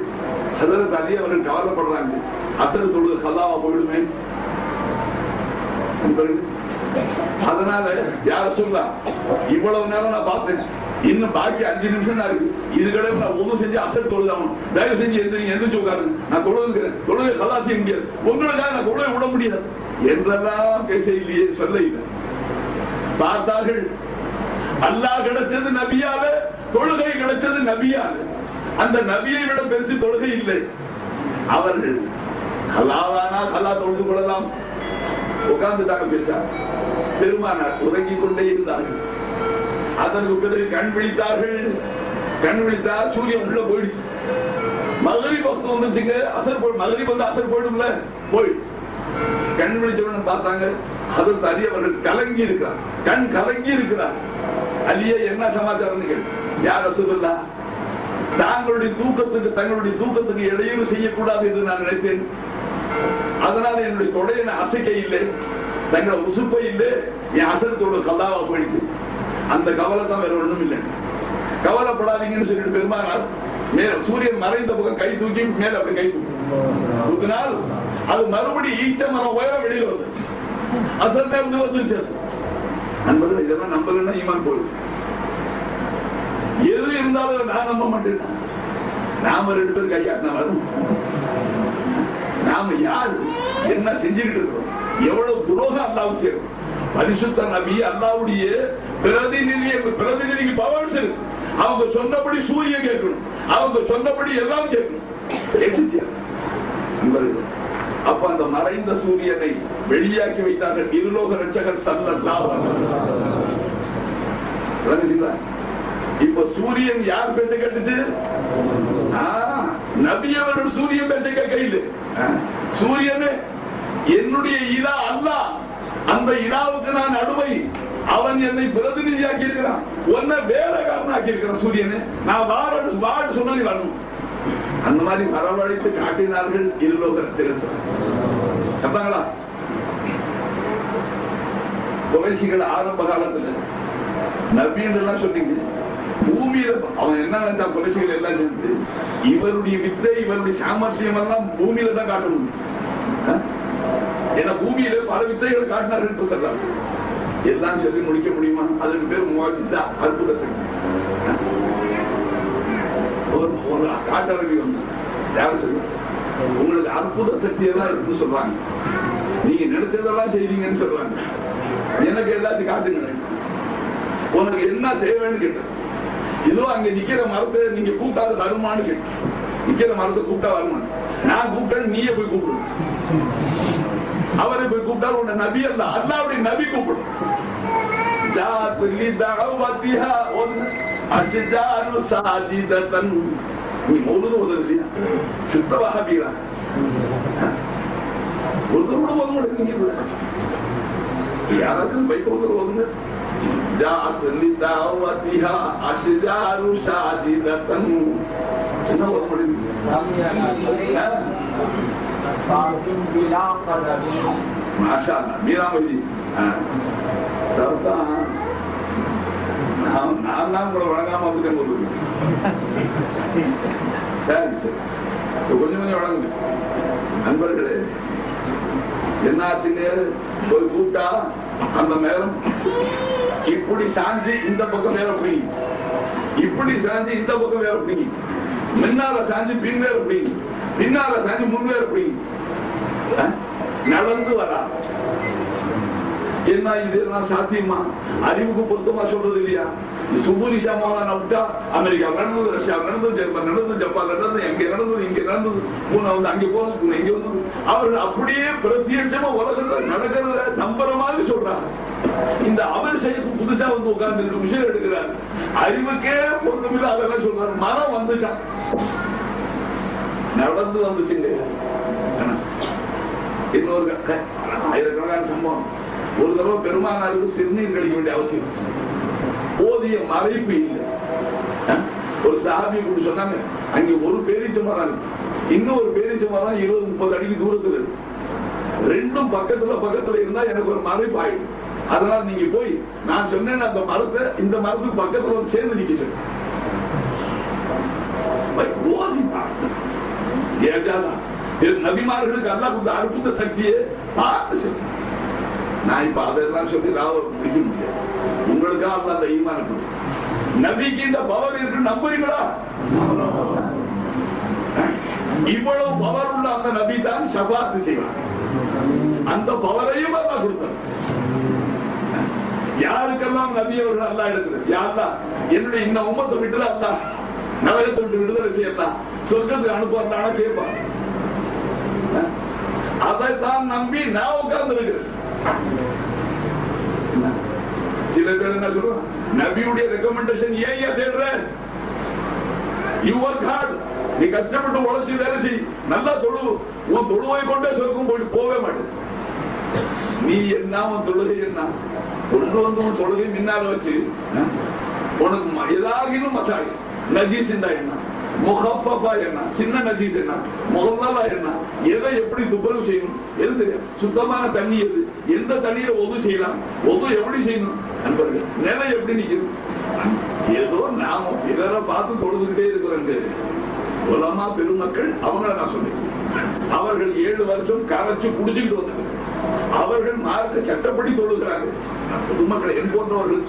ஹஜ்ரத் அலி அவர்கள் கவலைப்படுறாங்க, அசர் தொழுது கல்லாவா போயிடுமே. அதனால யார சொல்ல இவ்வளவு நேரம் நான் பார்த்தேன், இன்னும் பாக்கி 5 நிமிஷம் தான் இருக்கு. இதுகளை நான் ஒண்ணு செஞ்சு அசர் தொழுதாகணும். தயவு செஞ்சு எந்திரிச்சு உட்காரு, நான் தொழுதுக்கிறேன், தொழுகை கல்லா செய்ய முடியாது, உங்களுக்காக நான் தொழுகை விட முடியாது என்றெல்லாம் பேச இல்லையே, சொல்ல இல்லை. பார்த்தார்கள், அல்லாஹ் கிடைச்சது நபியால, தொழுகை கிடைச்சது நபியால. அந்த நபியை விட பெருசு தொழுகை இல்லை. அவர்கள் கலாவானா கல்லா தொழுது கொள்ளலாம் உட்கார்ந்துட்டாங்க. பேசா பெருமானார் உறங்கிக் கொண்டே இருந்தார்கள். அதற்கு பிறகு கண் விழித்தார்கள். கண் விழித்தார், சூரியன் உள்ள போயிடுச்சு. மகரிப் வக்து வந்துச்சுங்க. அசர் மகரிப் வந்து அசர் போயிடும்ல, போய் கண் விழிச்சவன பார்த்தாங்க. ஹஜ்ரத் அலி அவர்கள் கலங்கி இருக்கிறார், கண் கலங்கி இருக்கிறார். அலியே என்ன சமாச்சாரம் கேட்டு, யார் ரசூலுல்லாஹ், தங்களுடைய தூக்கத்துக்கு இடையூறு செய்யக்கூடாது என்று நான் நினைத்தேன். அதனால என்னுடைய தொடையை அசைக்க இல்லை, தங்களை உசுப்பை இல்லை, என் அசரத்தோட கல்லாவா போயிடுச்சு. அந்த கவலை தான் வேற ஒண்ணும் இல்லை. கவலைப்படாதீங்கன்னு சொல்லிட்டு பெருமானார் சூரியன் மறைந்த பக்கம் கை தூக்கி மேல அப்படி கை தூக்கினால் அது மறுபடி ஈச்ச மரம் உயரம் வெளியில் வந்து அசர் நேர்ந்து வந்துருச்சு. நண்பர்கள், இதெல்லாம் நம்பலன்னா ஈமான் போயிடும். எது இருந்தாலும் நான் நம்ப மாட்டேன். நாம 2 பேரும் கையாட்டினா வரும். நாம யாரு, என்ன செஞ்சுக்கிட்டு இருக்கோம், எவ்வளவு துரோகம் அல்லாஹ்வுக்கு செய்யறோம். பரிசுத்த நபி அல்லாஹ்வுடைய பிரதிநிதிக்கு பவர்ஸ் இருக்கு. அவங்க சொன்னபடி சூரியன் கேட்கணும், அவங்க சொன்னபடி எல்லாம் கேட்கணும். அப்ப அந்த மறைந்த சூரியனை வெளியாக்கி வைத்தார்கள் இருலோக ரட்சகர் ஸல்லல்லாஹு அலைஹி வஸல்லம். இப்ப சூரியன் யார் பேச்ச கேட்டுச்சு? நபி அவர்கள் சூரியன் பேச்ச கேட்கல. சூரியனே என்னுடைய இலா அல்லாஹ், அந்த இலாவுக்கு நான் அடிமை, அவன் என்னை பிரதிநிதியாக்கி இருக்கிறான், உன்னை வேலைக்காரன் ஆக்கி இருக்கிறான். சூரியனே நான் வாடு சொன்னா நீ வரணும். அந்த மாதிரி வரவழைத்து காட்டினார்கள் இருலோக ரட்சகர்களா. குறைஷிகள் ஆரம்ப காலத்துல நபின்னு எல்லாம் சொன்னீங்க. பூமியில அவன் என்ன நினைச்சா, குறைஷிகள் எல்லாம் சேர்ந்து இவருடைய வித்தை, இவருடைய சாமர்த்தியம் எல்லாம் பூமியில தான் காட்டணும். ஏன்னா பூமியில பல வித்தைகளை காட்டினார்கள் என்று சொல்றாங்க. எல்லாம் சொல்லி முடிக்க முடியுமா? அதுக்கு பேர் முவாஜிசா, அற்புத சக்தி. ஒரு காட்டரவி வந்து யாரும் சொல்லு, உங்களுக்கு அற்புத சக்தி எல்லாம் இருக்குன்னு சொல்றாங்க, நீங்க நினைச்சதெல்லாம் செய்வீங்கன்னு சொல்றாங்க. எனக்கு ஏதாச்சும் காட்டுங்க, உனக்கு என்ன தேவைன்னு கேட்ட. இதோ அங்க நிக்கிற மரத்தை நீங்க கூப்பிட்டாது வருமானு கேட்டு, நிக்கிற மரத்தை கூப்பிட்டா வருமானு, நான் கூப்பிட்டேன், நீயே போய் கூப்பிடு. அவரை போய் கூப்பிட்டாலும் உன்னை நபி அல்ல, அல்லாவுடைய நபி கூப்பிடும். நீ மௌலூது ஓதுறியா? சுத்த வஹாபியா? ஒருத்தர் கூட ஓத மாட்டேங்க. யாராச்சும் பைக் ஓதுங்க, மீராமதி நான் தான் உங்களை வழங்காம இருக்கேன். சரி சரி, கொஞ்சம் கொஞ்சம் வழங்குங்க. நண்பர்களே, என்னாச்சுங்க, ஒரு கூட்டா அந்த நேரம் இப்படி சாஞ்சி இந்த பக்கம் வேற பிடிங்கி, இப்படி சாஞ்சி இந்த பக்கம் வேற பிடிங்கி, முன்னால சாஞ்சி பின் வேற பிடிங்கி, பின்னால சாஞ்சி முன் வேற பிடிங்கி நடந்து வரா. என்ன இது எல்லாம் சாத்தியமா? அறிவுக்கு பொருத்தமா சொல்றது இல்லையா? சுபூரி சாமான விட்டா அமெரிக்கா நடந்தது, ரஷ்யா நடந்தது, ஜெர்மன் நடந்தது, ஜப்பான் நடந்தது, எங்க நடந்தது, இங்க நடந்தது, பூனை வந்து அங்கே போனது, இங்க வந்தது. அவர்கள் அப்படியே பிரத்யட்சமா உலகத்தில் நடக்கிறத நம்புற மாதிரி சொல்றாங்க. இந்த அவர் செய்ய புதுசா வந்து உட்கார்ந்து விஷயம் எடுக்கிறார். அறிவுக்கே பொருத்தமில்லை அதெல்லாம் சொல்றாரு. மரம் வந்துச்சான், நடந்து வந்துச்சுங்க. இன்னொரு ஆயிரக்கணக்கான சம்பவம். ஒரு தடவை பெருமானாருக்கு சிறுநீர் கழிக்க வேண்டிய அவசியம், போதிய மறைப்பு இல்லை. ஒரு சஹாபி கூட சொன்னாங்க, அங்க ஒரு பேரீச்ச மரம், இன்னொரு பேரீச்ச மரம் 20-30 அடிக்கு தூரத்துல இருக்கு. ரெண்டும் பக்கத்துல இருந்தா எனக்கு ஒரு மறைப்பு ஆயிடும். அதனால நீங்க போய் நான் சொன்னேன் அந்த மரத்தை இந்த மரத்துக்கு பக்கத்துல வந்து சேர்ந்து நிக்க சொன்னேன். நபிமார்களுக்கு அல்லாஹ் கொடுத்த அற்புத சக்தியை பார்த்து நான் இப்ப அதெல்லாம் சொல்லி பிடிக்க முடியாது. உங்களுக்காக அல்ல அந்த ஈமான் இருக்கு. நபிக்கு இந்த பவர் இருக்கு, நம்புறீங்களா? இவ்வளவு பவர் உள்ள அந்த நபி தான் ஷஃபாத் செய்வார். அந்த பவரையும் அல்லாஹ் கொடுத்தார். யாருக்கெல்லாம் நபி அவர்கள் அல்லாஹ் எடுக்கிறது, யா அல்லாஹ் என்னுடைய இந்த உம்மத்தை விட்டு அல்லாஹ் நரகத்தை விட்டு விடுதலை செய்யலாம், சொர்க்கத்துக்கு அனுப்புவார்னா கேட்பார். அதைத்தான் நம்பி நான் உட்கார்ந்து இருக்கிறேன். சில பேர் என்ன சொல்றோம், நபியுடைய ரெக்கமெண்டேஷன் ஏன் தேடுற? யூ வொர்க் ஹார்ட், நீ கஷ்டப்பட்டு உழைச்சி வேலை செய், நல்லா தொழு, உன் தொழுவை கொண்டே சொர்க்கம் போயிட்டு போவே மாட்டேன். நீ என்ன உன் தொழுகை என்ன கொண்டு வந்து உன் தொழுகை முன்னால வச்சு உனக்கு ஏதாவது மசாலி நஜீஸ் என்ன, முகஃபஃபா என்ன, சின்ன நஜீஸ் என்ன, முகல்லா என்ன, எதை எப்படி துப்புரவு செய்யணும், எது தெரியும், சுத்தமான தண்ணி எது, எந்த தண்ணியில ஒது செய்யலாம், ஒது எப்படி செய்யணும், நண்பர்கள் நிலை எப்படி நிக்கணும். ஏதோ நாம இதர பார்த்து தொழுதுகிட்டே இருக்கிறோங்க. உலமா பெருமக்கள் அவங்கள நான் சொன்னேன், அவர்கள் 7 வருஷம் கரைச்சு குடிச்சுக்கிட்டு வந்தாங்க. அவர்கள் மார்க்க சட்டப்படி தொழுகிறாங்க. பொதுமக்களை என் போன்றவர்கள்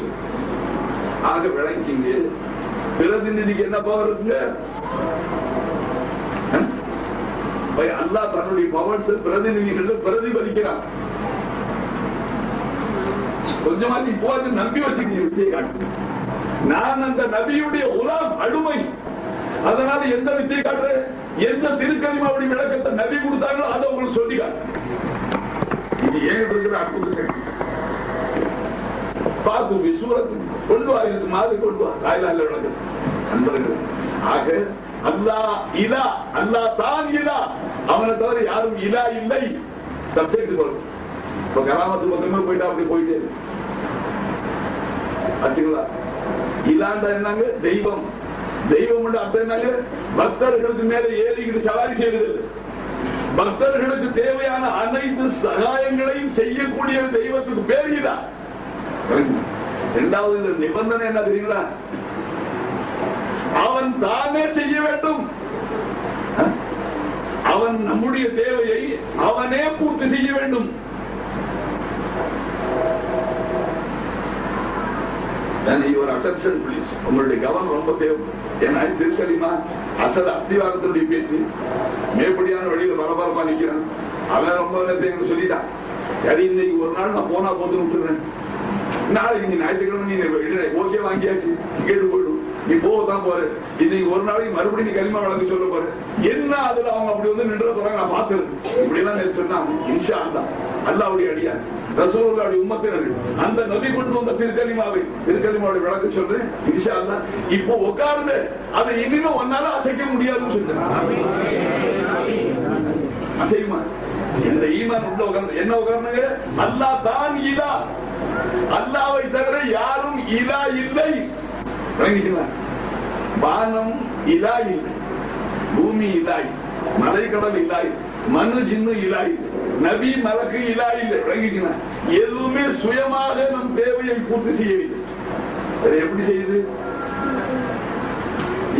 ஆக விளங்கிங்க. பிரதிநிதிக்கு என்ன பவர் இருக்குங்க? அல்லாஹ் தன்னுடைய பவர்ஸ் பிரதிநிதிகள் பிரதிபலிக்கிறார். கொஞ்சமாதி இப்போது நம்பி வச்சுக்க. நான் அந்த நபியுடைய உலாம் அடிமை. அதனால எந்த வித்தியை காட்டுற, எந்த திருக்கலிமாவுடைய விளக்கத்தை நபி கொடுத்தாங்களோ அதை உங்களுக்கு சொல்லி காட்டு. இது ஏங்கிட்டு இருக்கிற அற்புத சக்தி. பார்த்து விசூரத்து கொண்டு வா, இதுக்கு மாதிரி கொண்டு வா, ராயிலால விளக்கம். நண்பர்கள், ஆக அல்லாஹ் இலா, அல்லாஹ் தான் இலா, அவனை தவிர யாரும் இலா இல்லை. சப்ஜெக்ட் வரும். இப்ப கராமத்து பக்கமே போயிட்டா அப்படி போயிட்டே ஆச்சுங்களா? இலாண்டா என்னங்க? தெய்வம். தெய்வம் அர்த்தம் என்னங்க? பக்தர்களுக்கு மேல ஏறிக்கிட்டு சவாரி செய்கிறது. பக்தர்களுக்கு தேவையான அனைத்து சகாயங்களையும் செய்யக்கூடிய தெய்வத்துக்கு பேர் இதா. இரண்டாவது நிபந்தனை என்ன தெரியுங்களா? அவன் தானே செய்ய வேண்டும். அவன் நம்முடைய தேவையை அவனே பூர்த்தி செய்ய வேண்டும். உங்களுடைய கவனம் ரொம்ப தேவை. ஏன்னா திருக்கலிமா அசல் அஸ்திவாரத்தினுடைய பேசி மேற்படியான வழியில பரபரப்பா நிக்கிறான். அவன் ரொம்ப சொல்லிட்டான், சரி இன்னைக்கு ஒரு நாள் நான் போனா போது விட்டுறேன், நாளைக்கு நீ ஞாயிற்றுக்கிழமை நீ ஓகே வாங்கியாச்சு, கேட்டு போயிடும், நீ போகத்தான் போற, இன்னைக்கு ஒரு நாளைக்கு மறுபடியும் நீ கலிமா வழங்க சொல்ல போற, என்ன அதுல அவங்க அப்படி வந்து நின்ற போறாங்க. நான் பார்த்துருக்கேன். இப்படி எல்லாம் சொன்னாங்க. இன்ஷா அல்லாஹ் அல்லாஹ்வுடைய அடியார் ரசூலுல்லாஹி உம்மத்தினர்கள் அந்த நபி கொண்டு வந்த திருக்கலிமாவுடைய விளக்க சொல்றேன். இன்ஷா அல்லாஹ் இப்போ உட்கார்ந்து அதை இனிமே ஒன்னால அசைக்க முடியாதுன்னு சொல்றேன். அசையுமா? இந்த ஈமான் உள்ள உட்கார்ந்து என்ன உட்கார்ந்துங்க? அல்லாஹ் தான் இலா, அல்லாவை தவிர யாரும் இலா இல்லை. வானம் இலா இல்லை, பூமி இலா இல்லை, மலை கடல் இலா இல்லை, மனு ஜின்னு இலா இல்லை, நபி மலக்கு இலா இல்லை. எதுவுமே சுயமாக நம் தேவையை பூர்த்தி செய்யவில்லை. எப்படி செய்யுது?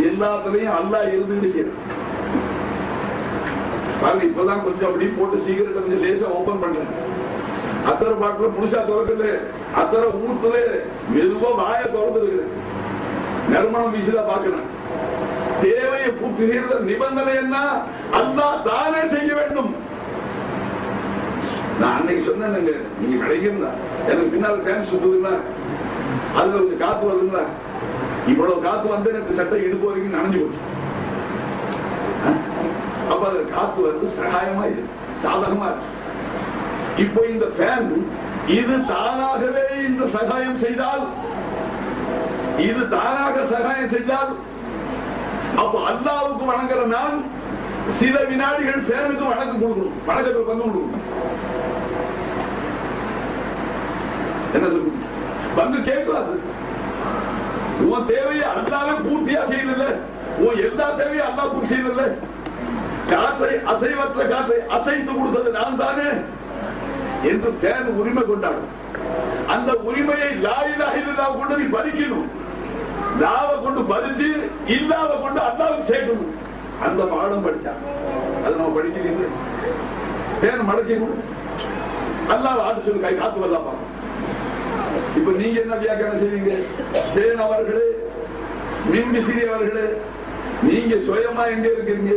எல்லாத்துலயும் அல்லாஹ் இருந்து செய்யணும். இப்பதான் கொஞ்சம் அப்படி போட்டு சீக்கிரத்தை கொஞ்சம் லேசா ஓபன் பண்றேன். அத்தரை பாட்டுல புதுசா திறக்குது, அத்தரை ஊத்துல மெதுவா வாய திறந்து இருக்கிறேன். நறுமணம் வீசுதா பாக்குறேன். தேவையை பூர்த்தி செய்யற நிபந்தனை என்ன? அல்லாஹ் தானே செய்ய வேண்டும். நான் அன்னைக்கு சொன்னேன், நீங்க விளைக்கிறா எனக்கு பின்னால் ஃபேன் சுத்துதுங்களா, அதுல கொஞ்சம் காத்து வருதுங்களா, இவ்வளவு காத்து வந்து எனக்கு சட்டை இடுப்பு வரைக்கும் நனைஞ்சு போச்சு. அப்ப அதுல காத்து வந்து சகாயமா இது சாதகமா இருக்கு. இப்போ இந்த ஃபேன் இது தானாகவே இந்த சகாயம் செய்தால், இது தானாக சகாயம் செய்தால், அப்ப அல்லாவுக்கு வணங்குற நான் சில வினாடிகள் ஃபேனுக்கு வணக்கம் கொடுக்கணும், வணக்கத்தை பங்கு கொடுக்கணும். என்ன சொல்லுங்க? பங்கு கேட்கலாது. உன் தேவையை அல்லாவே பூர்த்தியா செய்யல, உன் எல்லா தேவையும் அல்லா பூர்த்தி செய்யல. காற்றை அசைவற்ற காற்றை அசைத்து கொடுத்தது நான் தானே என்று ஃபேன் உரிமை கொண்டாடும். அந்த உரிமையை லா இலாஹ இல்லல்லாஹ் கொண்டு நீ பறிக்கணும். லாவை கொண்டு பறிச்சு இல்லாத கொண்டு அல்லாஹ்வுக்கு சேர்க்கணும். அந்த பாடம் படிச்சா அது நம்ம படிக்கிறீங்க. ஃபேன் மடக்கணும், அல்லாஹ் ஆட்டு சொல்லு கை காத்து வரலாம். இப்ப நீங்க என்ன வியாக்கியானம் செய்வீங்க? ஃபேன் அவர்களே, மின்விசிறி அவர்களே, நீங்க சுயமா எங்க இருக்கீங்க?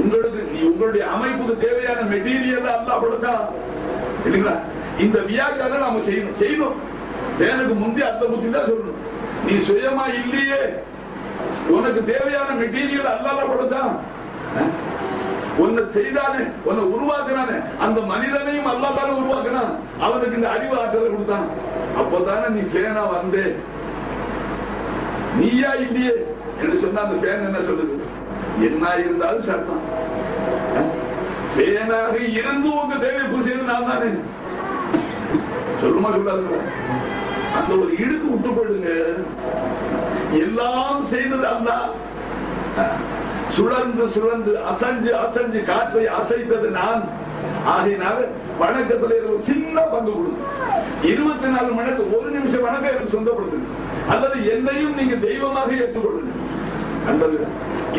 உங்களுக்கு உங்களுடைய அமைப்புக்கு தேவையான மெட்டீரியல் அல்லாஹ் கொடுத்தா இல்லைங்களா? இந்த வியாக்கியானம் நாம செய்யணும். ஃபேனுக்கு முந்தைய அந்த புத்தி தான் சொல்லணும். நீ சுயமா இல்லையே, உனக்கு தேவையான மெட்டீரியல் அல்லாஹ் கொடுத்தா, உன்னை செய்தானே, உன்னை உருவாக்குறானே, அந்த மனிதனையும் அல்லாஹ் தானே உருவாக்குறான். அவனுக்கு இந்த அறிவு ஆற்றலை கொடுத்தான். அப்பதானே நீ ஃபேனா வந்து நீயா இல்லையே என்று சொன்னா அந்த ஃபேன் என்ன சொல்லுது? என்ன இருந்தாலும் சட்டம். ஃபேனாக இருந்து உங்க தேவையை புரிஞ்சது நான் தானே. சொல்லுமா சொல்லாதுங்க? அந்த ஒரு இடுக்கு விட்டு போயிடுங்க. எல்லாம் செய்தது அல்லாஹ். சுழன்று சுழன்று அசைஞ்சு அசைஞ்சு காற்றை அசைத்தது நான். ஆகையினால வணக்கத்துல ஒரு சின்ன பங்கு கொடுங்க. 24 மணி நேரம் ஒரு நிமிஷம் வணக்கம் எனக்கு சொந்தப்படுத்துங்க, அல்லது என்னையும் நீங்க தெய்வமாக ஏற்றுக்கொள்ளுங்க.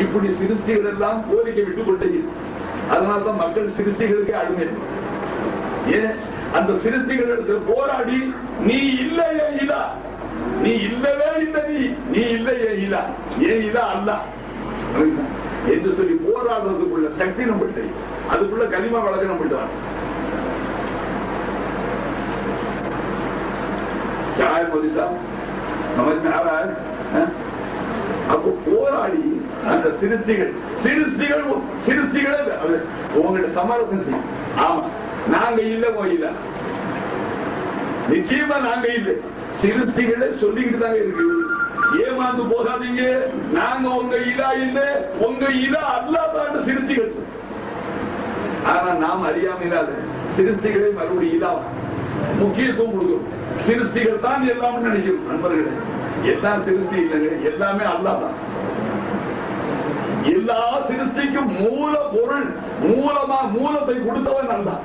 இப்படி சிருஷ்டிகள் எல்லாம் கோரிக்கை விட்டுக் கொண்டே. அதனால்தான் மக்கள் சிருஷ்டிகளுக்கு அடிமை. ஏன் அந்த சிருஷ்டிகள் போராடி நீ இல்லையே இதா, நீ இல்லவே இல்லை, நீ இல்லையே இதா, ஏன் இதா அல்ல என்று சொல்லி போராடுறதுக்குள்ள சக்தி நம்மகிட்ட, அதுக்குள்ள கலிமா வழக்க நம்மகிட்ட. அப்போ போராடி அந்த சிருஷ்டிகள் உங்ககிட்ட சமரசம் செய்யும். ஆமா நாங்க இல்ல போயில, நிச்சயமா நாங்க இல்லை. சிருஷ்டிகளை சொல்லிக்கிட்டு தாங்க இருக்கு. ஏமாந்து போகாதீங்க, நாங்க உங்க இதா இல்லை, உங்க இதா அல்லாஹ் தான் சிருஷ்டிகள். ஆனா நாம் அறியாம இல்லாத சிருஷ்டிகளை மறுபடியும் இதா முக்கியத்துவம் கொடுக்கும். சிருஷ்டிகள் தான் எல்லாம் நினைக்கும். நண்பர்களே, எல்லாம் சிருஷ்டி இல்லைங்க, எல்லாமே அல்லாஹ் தான். எல்லா சிருஷ்டிக்கும் மூல பொருள், மூலத்தை கொடுத்தவன் அல்லாஹ்.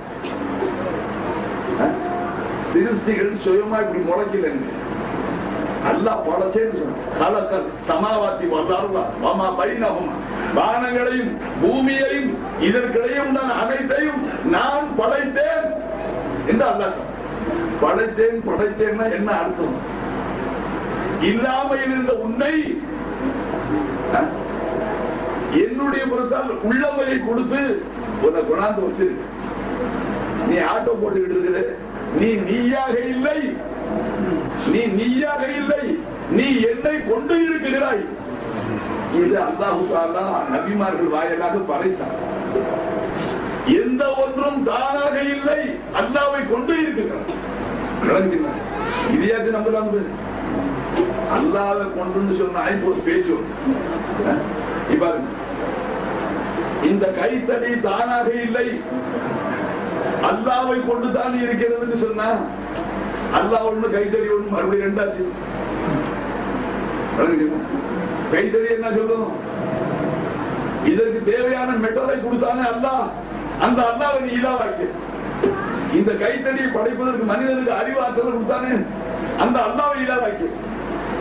சிருஷ்டிகள் சுயமா இப்படி முளைக்கலங்க, அல்லாஹ் படைச்சேன்னு சொன்ன சமாவாத்தி வல்லாருமா பைனஹுமா, வானங்களையும் பூமியையும் இதற்கிடையே உண்டான அனைத்தையும் நான் படைத்தேன் என்று அல்லாஹ் சொன்னான். படைத்தேன்னா என்ன அர்த்தம்? இல்லாமல் இருந்த உன்னை என்னுடைய புறத்தால் உள்ளமையை கொடுத்து உன்னை கொண்டாந்து வச்சிருக்கு. நீ ஆட்டோ போட்டுக்கிட்டு இருக்கிற, நீ நீயாக இல்லை, நீ நீயாக இல்லை, நீ என்னை கொண்டு இருக்கிறாய். இது அல்லாஹ் தஆலா நபிமார்கள் வாயிலாக பறைசார். எந்த ஒன்றும் தானாக இல்லை, அல்லாஹ்வை கொண்டு இருக்கிறார். இதையாச்சும் நம்பலாம். அல்லாஹ்வை கொண்டு சொன்ன ஐம்பது பேச்சு. இப்ப இந்த கைத்தடி தானாக இல்லை, அல்லாஹ்வை கொண்டுதான் இருக்கிறதுன்னு சொன்னா அல்லாஹ் ஒண்ணு கைத்தறி ஒண்ணு மறுபடியும் ரெண்டாச்சு. கைத்தறி என்ன சொல்லும்? இதற்கு தேவையான மெட்டலை கொடுத்தானே அல்லாஹ், அந்த அல்லாஹ்வை நீ இலாவாக்கு. இந்த கைத்தறியை படைப்பதற்கு மனிதனுக்கு அறிவாற்றல் கொடுத்தானே, அந்த அல்லாஹ்வை இலாவாக்கு.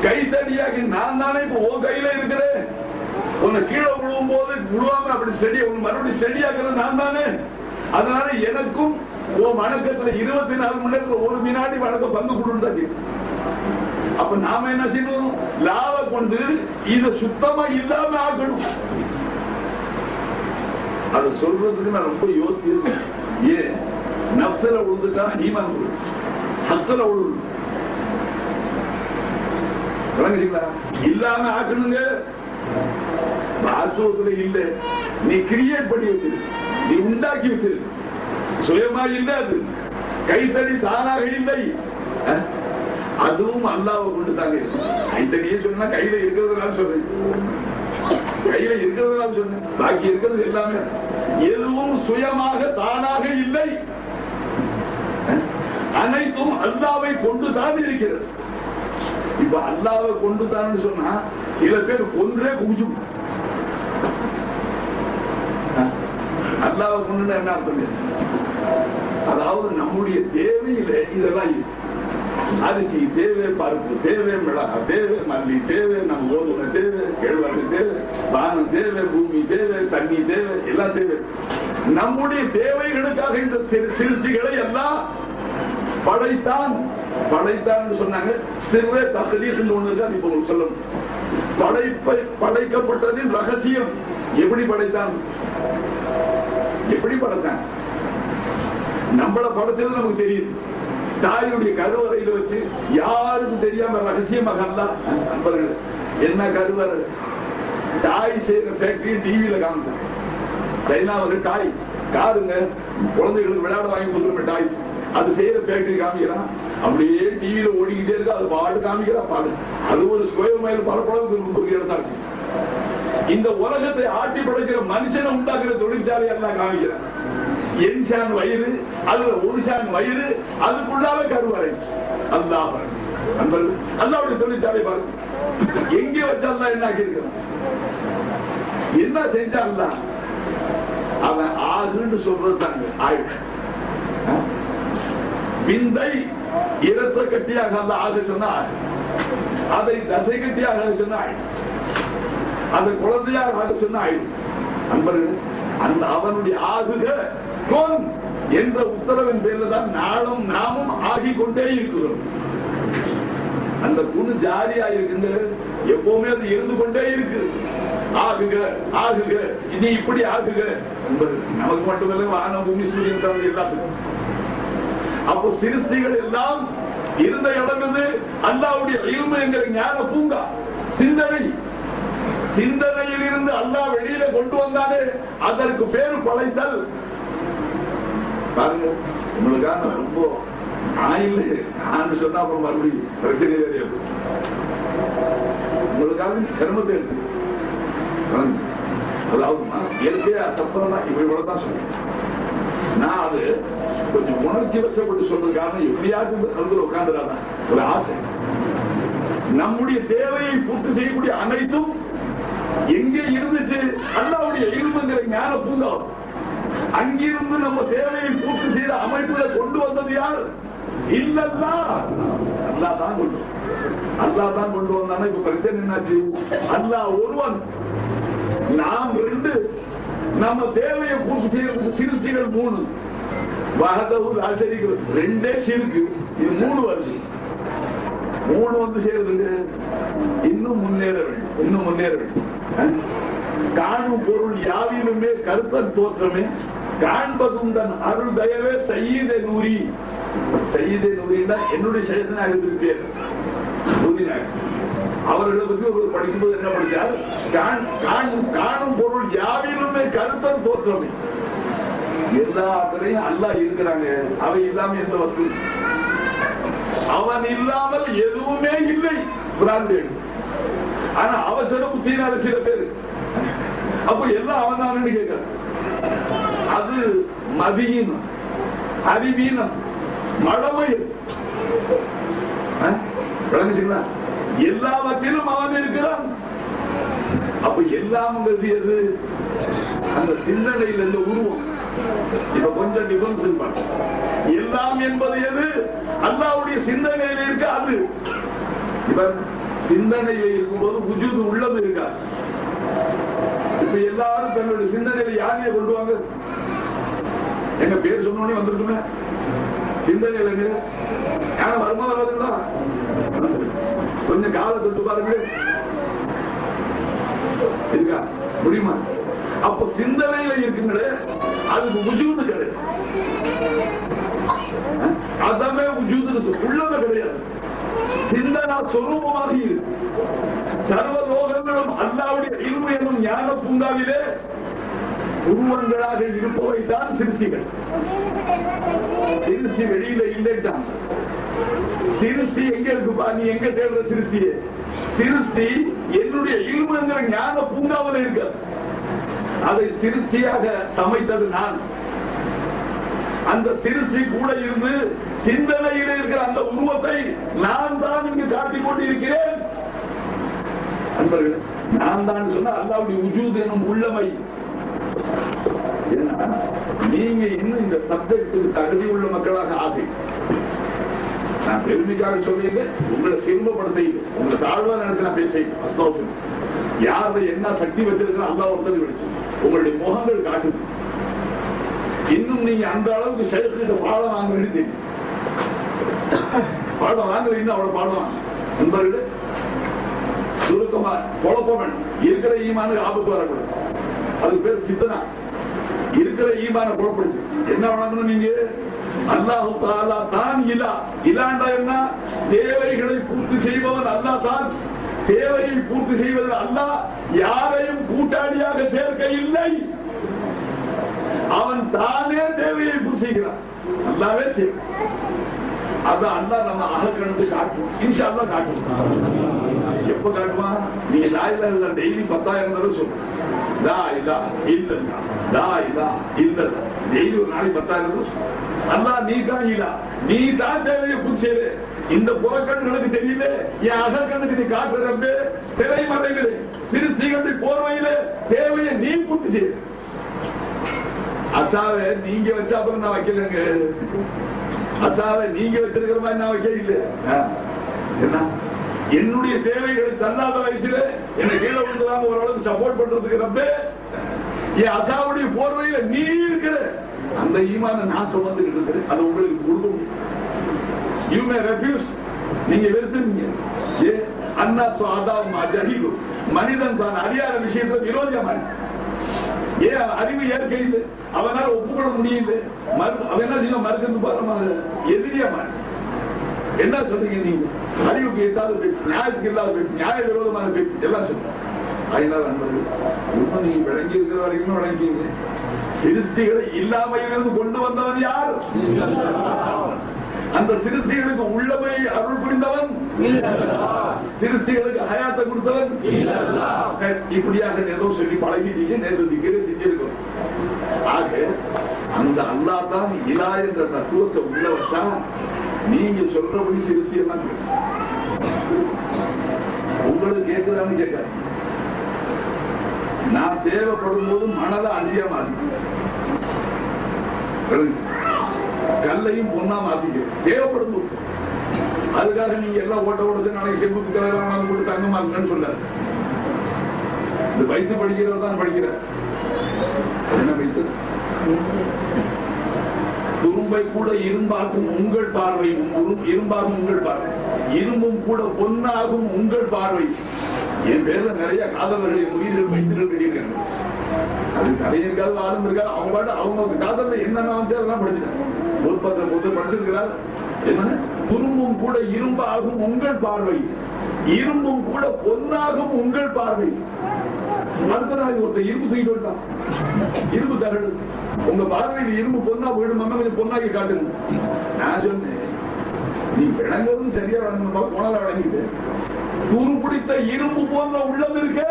கைத்தறியாகி நான் தானே இப்ப உன் கையில இருக்கிறேன். உன்னை கீழே விழுவும் போது விழுவாம அப்படி ஸ்டெடி மறுபடியும் ஸ்டெடியாக்குறது நான் தானே. அதனால எனக்கும் உன் வணக்கத்துல 24 மணி நேரத்துல ஒரு வினாடி வணக்க பங்கு கொடுத்தாங்க. அப்ப நாம என்ன செய்யணும்? லாவ கொண்டு இத சுத்தமா இல்லாம ஆக்கணும். அதை சொல்றதுக்கு நான் ரொம்ப யோசிச்சிருக்கேன். ஏன் நப்சல உழுதுட்டா ஈமான் உழுது, ஹத்துல உழுது இல்லாம ஆக்கணுங்க. வாஸ்தவத்துல இல்ல, நீ கிரியேட் பண்ணி வச்சிரு, நீ உண்டாக்கி வச்சிரு. சுயமா இல்ல, அது கைத்தறி தானாக இல்லை. அதுவும் அல்லாஹ்வை கொண்டு தாங்க. கைத்தறியே சொன்னா கையில இருக்கிறதுனால சொல்றேன், கையில இருக்கிறதுனால சொன்னேன். பாக்கி இருக்கிறது எல்லாமே எதுவும் சுயமாக தானாக இல்லை. அனைத்தும் அல்லாஹ்வை கொண்டு தான் இருக்கிறது. இப்ப அல்லாஹ்வை கொண்டு தான் சொன்னா சில பேர் ஒன்றே குவிச்சு. அல்லாஹ்வை கொண்டு என்ன அர்த்தம்? அதாவது நம்முடைய தேவையில இதெல்லாம் இருக்கு. அரிசி தேவை, பருப்பு தேவை, மிளகா தேவை, மல்லி தேவை, நம்ம கோதுமை தேவை, கேழ்வரகு தேவை, வானம் தேவை, பூமி தேவை, தண்ணி தேவை, எல்லாம் தேவை. நம்முடைய தேவைகளுக்காக இந்த சிருஷ்டிகளை எல்லாம் படைத்தான். படைத்தான் சொன்னாங்க. சிறுவே தகலீஸ் ஒண்ணு இருக்கு, அது இப்ப உங்களுக்கு சொல்லணும். படைக்கப்பட்டதின் ரகசியம். எப்படி படைத்தான்? எப்படி படைத்தான்? நம்மள படைச்சது நமக்கு தெரியுது. தாயுடைய கருவறையில வச்சு யாருக்கும் தெரியாம ரகசியமாக நண்பர்கள் என்ன கருவறை தாய் செய்யற ஃபேக்டரி டிவியில காமிச்சாங்க. சைனா ஒரு டாய் காருங்க, குழந்தைகளுக்கு விளையாட வாங்கி கொடுக்குற டாய், அது செய்யற ஃபேக்டரி காமிக்கிறான். அப்படியே டிவியில ஓடிக்கிட்டே இருக்கு, அது பாட்டு காமிக்கிறான். பாடு அது ஒரு ஸ்கொயர் மைல் பரப்பளவுக்கு இடத்தா இருக்கு. இந்த உலகத்தை ஆட்சி படைக்கிற மனுஷனை உண்டாக்குற தொழிற்சாலை எல்லாம் காமிக்கிறான். என்சான் வயிறு, அதுல ஒரு சான் வயிறு, அதுக்குள்ளால கருவறை. அல்லாஹ் அல்லாஹ்வுடைய தொழிற்சாலை பாருங்க. எங்கே வச்சா அல்லாஹ் என்ன ஆக்கியிருக்கிறான்? என்ன செஞ்சா அல்லாஹ்? அவன் ஆகுன்னு சொல்றது தாங்க ஆயுள். விந்தை இரத்த கட்டியாக அல்லாஹ் ஆக சொன்னா, அதை தசை கட்டியாக சொன்னா ஆயுள், அந்த குழந்தையாக ஆக சொன்னா ஆயுள். நண்பர்கள், அந்த அவனுடைய ஆகுக கோன் என்ற உத்தரவின் பேர்ல தான் நாளும் நாமும் ஆகிக் கொண்டே இருக்கிறோம். அந்த குணு ஜாரியா இருக்குங்க, எப்பவுமே அது இருந்து கொண்டே இருக்கு. ஆகுக ஆகுக, இனி இப்படி ஆகுக என்பது நமக்கு மட்டுமல்ல, வானம் பூமி சூரியன் சார்ந்த எல்லாத்துக்கும். அப்போ சிருஷ்டிகள் எல்லாம் இருந்த இடம் இது அல்லாஹ்வுடைய இல்மு என்கிற ஞான பூங்கா. சிந்தனை, சிந்தனையில் இருந்து அல்லாஹ் வெளியில கொண்டு வந்தாலே அதற்கு பேரு படைத்தல். பாருங்க, உங்களுக்காக ரொம்ப ஆயில் நான் சொன்னா அப்புறம் மறுபடியும் பிரச்சனை தெரியாது. உங்களுக்காக சிரமத்தை எடுத்து, அதாவது இயற்கையா சப்பனா இப்படி தான் சொல்றேன். நான் அது கொஞ்சம் உணர்ச்சி வசப்பட்டு சொல்றதுக்காக எப்படியாவது கருத்துல உட்கார்ந்துடாதான் ஒரு ஆசை. நம்முடைய தேவையை பூர்த்தி செய்யக்கூடிய அனைத்தும் எங்கே இருந்துச்சு? அல்லாஹ்வுடைய இல்முங்கிற ஞான பூங்கா. அங்கிருந்து நம்ம தேவையை பூர்த்தி செய்த அமைப்புல கொண்டு வந்தது யார்? இல்லல்லா, அல்லாஹ் தான் கொண்டு, அல்லாஹ் தான் கொண்டு வந்தானா. இப்ப பிரச்சனை என்னாச்சு? அல்லாஹ் ஒருவன், நாம் ரெண்டு. நம்ம தேவையை பூர்த்தி செய்யறதுக்கு சிருஷ்டிகள் 3. வஹதஹு லா ஷரீக லஹு, ரெண்டே ஷிர்க். இது 3 வருது. 3 வந்து செய்யறதுக்கு இன்னும் முன்னேற வேண்டும், இன்னும் முன்னேற வேண்டும். காணும் பொருள் யாவிலுமே கருத்தன் தோற்றமே காண்பதும் தன் அருள் தயவே சையீதே நூரி. சையீதே நூரினா என்னுடைய சேதனாக இருந்திருப்பேன். அவர்களை பற்றி ஒரு படிக்கும்போது என்ன படிச்சார்? காணும் பொருள் யாவிலுமே கருத்தன் தோற்றமே. எல்லாத்திலையும் அல்லாஹ் இருக்கிறாங்க. அவை இல்லாம எந்த வசதி? அவன் இல்லாமல் எதுவுமே இல்லை. ஆனா அவசர புத்தினால சில பேரு அப்ப எல்லாம் அவன் தான் கேட்க. அது மதியினம், அறிவீனம், மழமை. விளங்குச்சுங்களா? எல்லாவற்றிலும் அவன் இருக்கிறான். அப்ப எல்லாம் எது? அந்த சிந்தனையில் இந்த உருவம். இப்ப கொஞ்சம் டிஃபரன்ஸ் இருப்பாங்க. எல்லாம் என்பது எது? அல்லாஹ்வுடைய சிந்தனையில் இருக்க அது. இப்ப சிந்தனையில் இருக்கும்போது வஜூத் உள்ளது இருக்கா? இப்ப எல்லாரும் தன்னுடைய சிந்தனையில யாரையே கொண்டு வாங்க. எங்க பேர் சொன்னோடனே வந்துருக்குமே சிந்தனையில யாரும் வருமா வராதுங்களா? கொஞ்சம் காலை தொட்டு பாருங்க இருக்கா? முடியுமா? அப்ப சிந்தனையில இருக்குங்களே அதுக்கு வஜூத் கிடையாது. அதமே வஜூத் உள்ளது கிடையாது. சிந்தனா சொரூபமாக இருக்கு. சர்வ லோகங்களும் அல்லாஹ்வுடைய இல்மு என்னும் ஞான பூங்காவிலே உருவங்களாக இருப்பவை தான் சிருஷ்டிகள். சிருஷ்டி வெளியில இல்லைட்டான். சிருஷ்டி எங்க இருக்குப்பா? நீ எங்க தேடுற சிருஷ்டியே? சிருஷ்டி என்னுடைய இல்முங்கிற ஞான பூங்காவில் இருக்க. அதை சிருஷ்டியாக சமைத்தது நான். அந்த சிருஷ்டி கூட இருந்து சிந்தனையில் இருக்கிற அந்த உருவத்தை நான் தான் இங்கு காட்டிக் கொண்டிருக்கிறேன். அன்பர்களே, நான் தான் சொன்ன அல்லாஹ்வுடைய வஜூத் எனும் உள்ளமை. நீங்க இன்னும் இந்த சப்ஜெக்டுக்கு தகுதி உள்ள மக்களாக ஆகி, நான் பெருமைக்காக சொல்லிங்க, உங்களை சிறுமப்படுத்த, உங்களை தாழ்வா நினைச்சு நான் பேச அஸ்தோசம். யாரு என்ன சக்தி வச்சிருக்கிற அல்லாஹ் ஒருத்தர் விடுச்சு உங்களுடைய முகங்கள் காட்டுது. இன்னும் நீங்க அந்த அளவுக்கு ஷேக்கிட்ட பாடம் வாங்குறது தெரியும். பாடம் வாங்குற இன்னும் அவ்வளவு பாடம் நண்பர்களே. சுருக்கமா குழப்பம் வேணும். இருக்கிற ஈமானுக்கு ஆபத்து வரக்கூடாது. அதுக்கு பேர் சித்தனா. இருக்கிற ஈமான குழப்பிடுச்சு என்ன வழங்கணும்? நீங்க அல்லாஹு தஆலா தான் இலா. இலாண்டா என்ன? தேவைகளை பூர்த்தி செய்பவன் அல்லாஹ் தான். தேவையை பூர்த்தி செய்வதில் அல்லாஹ் யாரையும் கூட்டாளியாக சேர்க்க இல்லை. அவன் தானே தேவையை பூர்த்தி செய்கிறான். அல்லாவே செய்வான். அதான் அல்லாஹ் நம்ம அகக்கணத்து காட்டுவோம். இன்ஷா அல்லாஹ் காட்டுவோம். எப்ப காட்டுவான்? நீங்க லா இலாஹ இல்லல்லாஹ் டெய்லி 10,000 தடவை சொல்லுங்க. லா இலாஹ இல்லல்லாஹ், லா இலாஹ இல்லல்லாஹ். டெய்லி ஒரு நாளைக்கு 10,000 தடவை சொல்லுங்க. அல்லாஹ் நீ தான் இலா, நீ தான் தேவையை பூர்த்தி செய்ய. இந்த புறக்கண்களுக்கு தெரியல, என் அகக்கண்ணுக்கு நீ காட்டுறப்ப திரைமறைகளே சிறுசிகளுடைய போர்வையில தேவையை நீ பூர்த்தி செய்ய. அசாவை நீங்க வச்சா அப்புறம் நான் வைக்கலங்க. அசாவை நீங்க வச்சிருக்கிற மாதிரி நான் வைக்க இல்லை. என்ன என்னுடைய தேவைகளை தள்ளாத வயசுல என்ன கீழே விழுந்துடாம ஓரளவுக்கு சப்போர்ட் பண்றதுக்கு ரொம்ப என் அசாவுடைய போர்வையில நீ இருக்கிற அந்த ஈமான நான் சுமந்துகிட்டு இருக்கிறேன். அது உங்களுக்கு கொடுக்கும். You may refuse. நீங்க வெறுத்துங்க. அண்ணா சுவாதாவும் ஜஹீலு. மனிதன் தான் அறியாத விஷயத்துல விரோதியமான ஏன் அறிவு இயற்கை இல்லை. அவனால் ஒப்புக்கொள்ள முடியல. அவன் என்ன செய்ய மறுக்கிறது பாருமா எதிரியமான என்ன சொல்றீங்க? நீங்க அறிவுக்கு எட்டாவது பேச்சு, நியாயத்துக்கு இல்லாத பேச்சு, நியாய விரோதமான பேச்சு எல்லாம் சொல்லுங்க. அதனால நண்பர்கள் நீங்க விளங்கி இருக்கிற வரைக்கும் விளங்கிங்க. சிருஷ்டிகளை இல்லாமையிலிருந்து கொண்டு வந்தவன் யார்? அந்த சிருஷ்டிகளுக்கு உள்ளமை அருள் புரிந்தவன், சிருஷ்டிகளுக்கு ஹயாத்தை கொடுத்தவன். இப்படியாக ஏதோ சொல்லி பழகிட்டீங்க, நேரத்துக்கு செஞ்சிருக்கோம். ஆக அந்த அல்லாஹ் தான் இலா என்ற தத்துவத்தை உள்ள வச்சா நீங்க சொல்றபடி சிருஷ்டி எல்லாம் உங்களுக்கு கேட்குதான்னு கேட்காது. நான் தேவைப்படும் போது மனதை அரிசியா மாத்தி, கல்லையும் பொண்ணா மாத்திக்க தேவைப்படும் போது. அதுக்காக நீங்க எல்லாம் ஓட்ட ஓட்ட நாளைக்கு செம்புக்கு கலரான போட்டு தங்கமா இருக்குன்னு சொல்லாரு. இந்த வைத்து படிக்கிறவர் தான் படிக்கிறார். என்ன வைத்து? துரும்பை கூட இரும்பாக்கும் உங்கள் பார்வை, இரும்பாகும் உங்கள் பார்வை, இரும்பும் கூட பொன்னாகும் உங்கள் பார்வை. என் பேர்ல நிறைய காதலர்களை உயிர்கள் வைத்திருக்க கிடைக்கிறாங்க. அது நிறைய இருக்காது, ஆளும் இருக்காது. அவங்க காதல என்னென்ன வந்து அதெல்லாம் படிச்சுட்டாங்க. ஒரு பத்திரம் படிச்சிருக்கிறார். என்ன? துரும்பும் கூட இரும்பாகும் உங்கள் பார்வை, இரும்பும் கூட பொன்னாகும் உங்கள் பார்வை. அடுத்த நாள் ஒருத்தர் இரும்பு தூக்கிட்டு விட்டான். இரும்பு தகடு உங்க பார்வையில் இரும்பு பொண்ணா போயிடும், கொஞ்சம் பொண்ணாக்கி காட்டுங்க. நான் சொன்னேன், நீ விளங்குறதும் சரியா விளங்க போனால விளங்கிட்டு துரு பிடித்த இரும்பு போன்ற உள்ளம் இருக்க,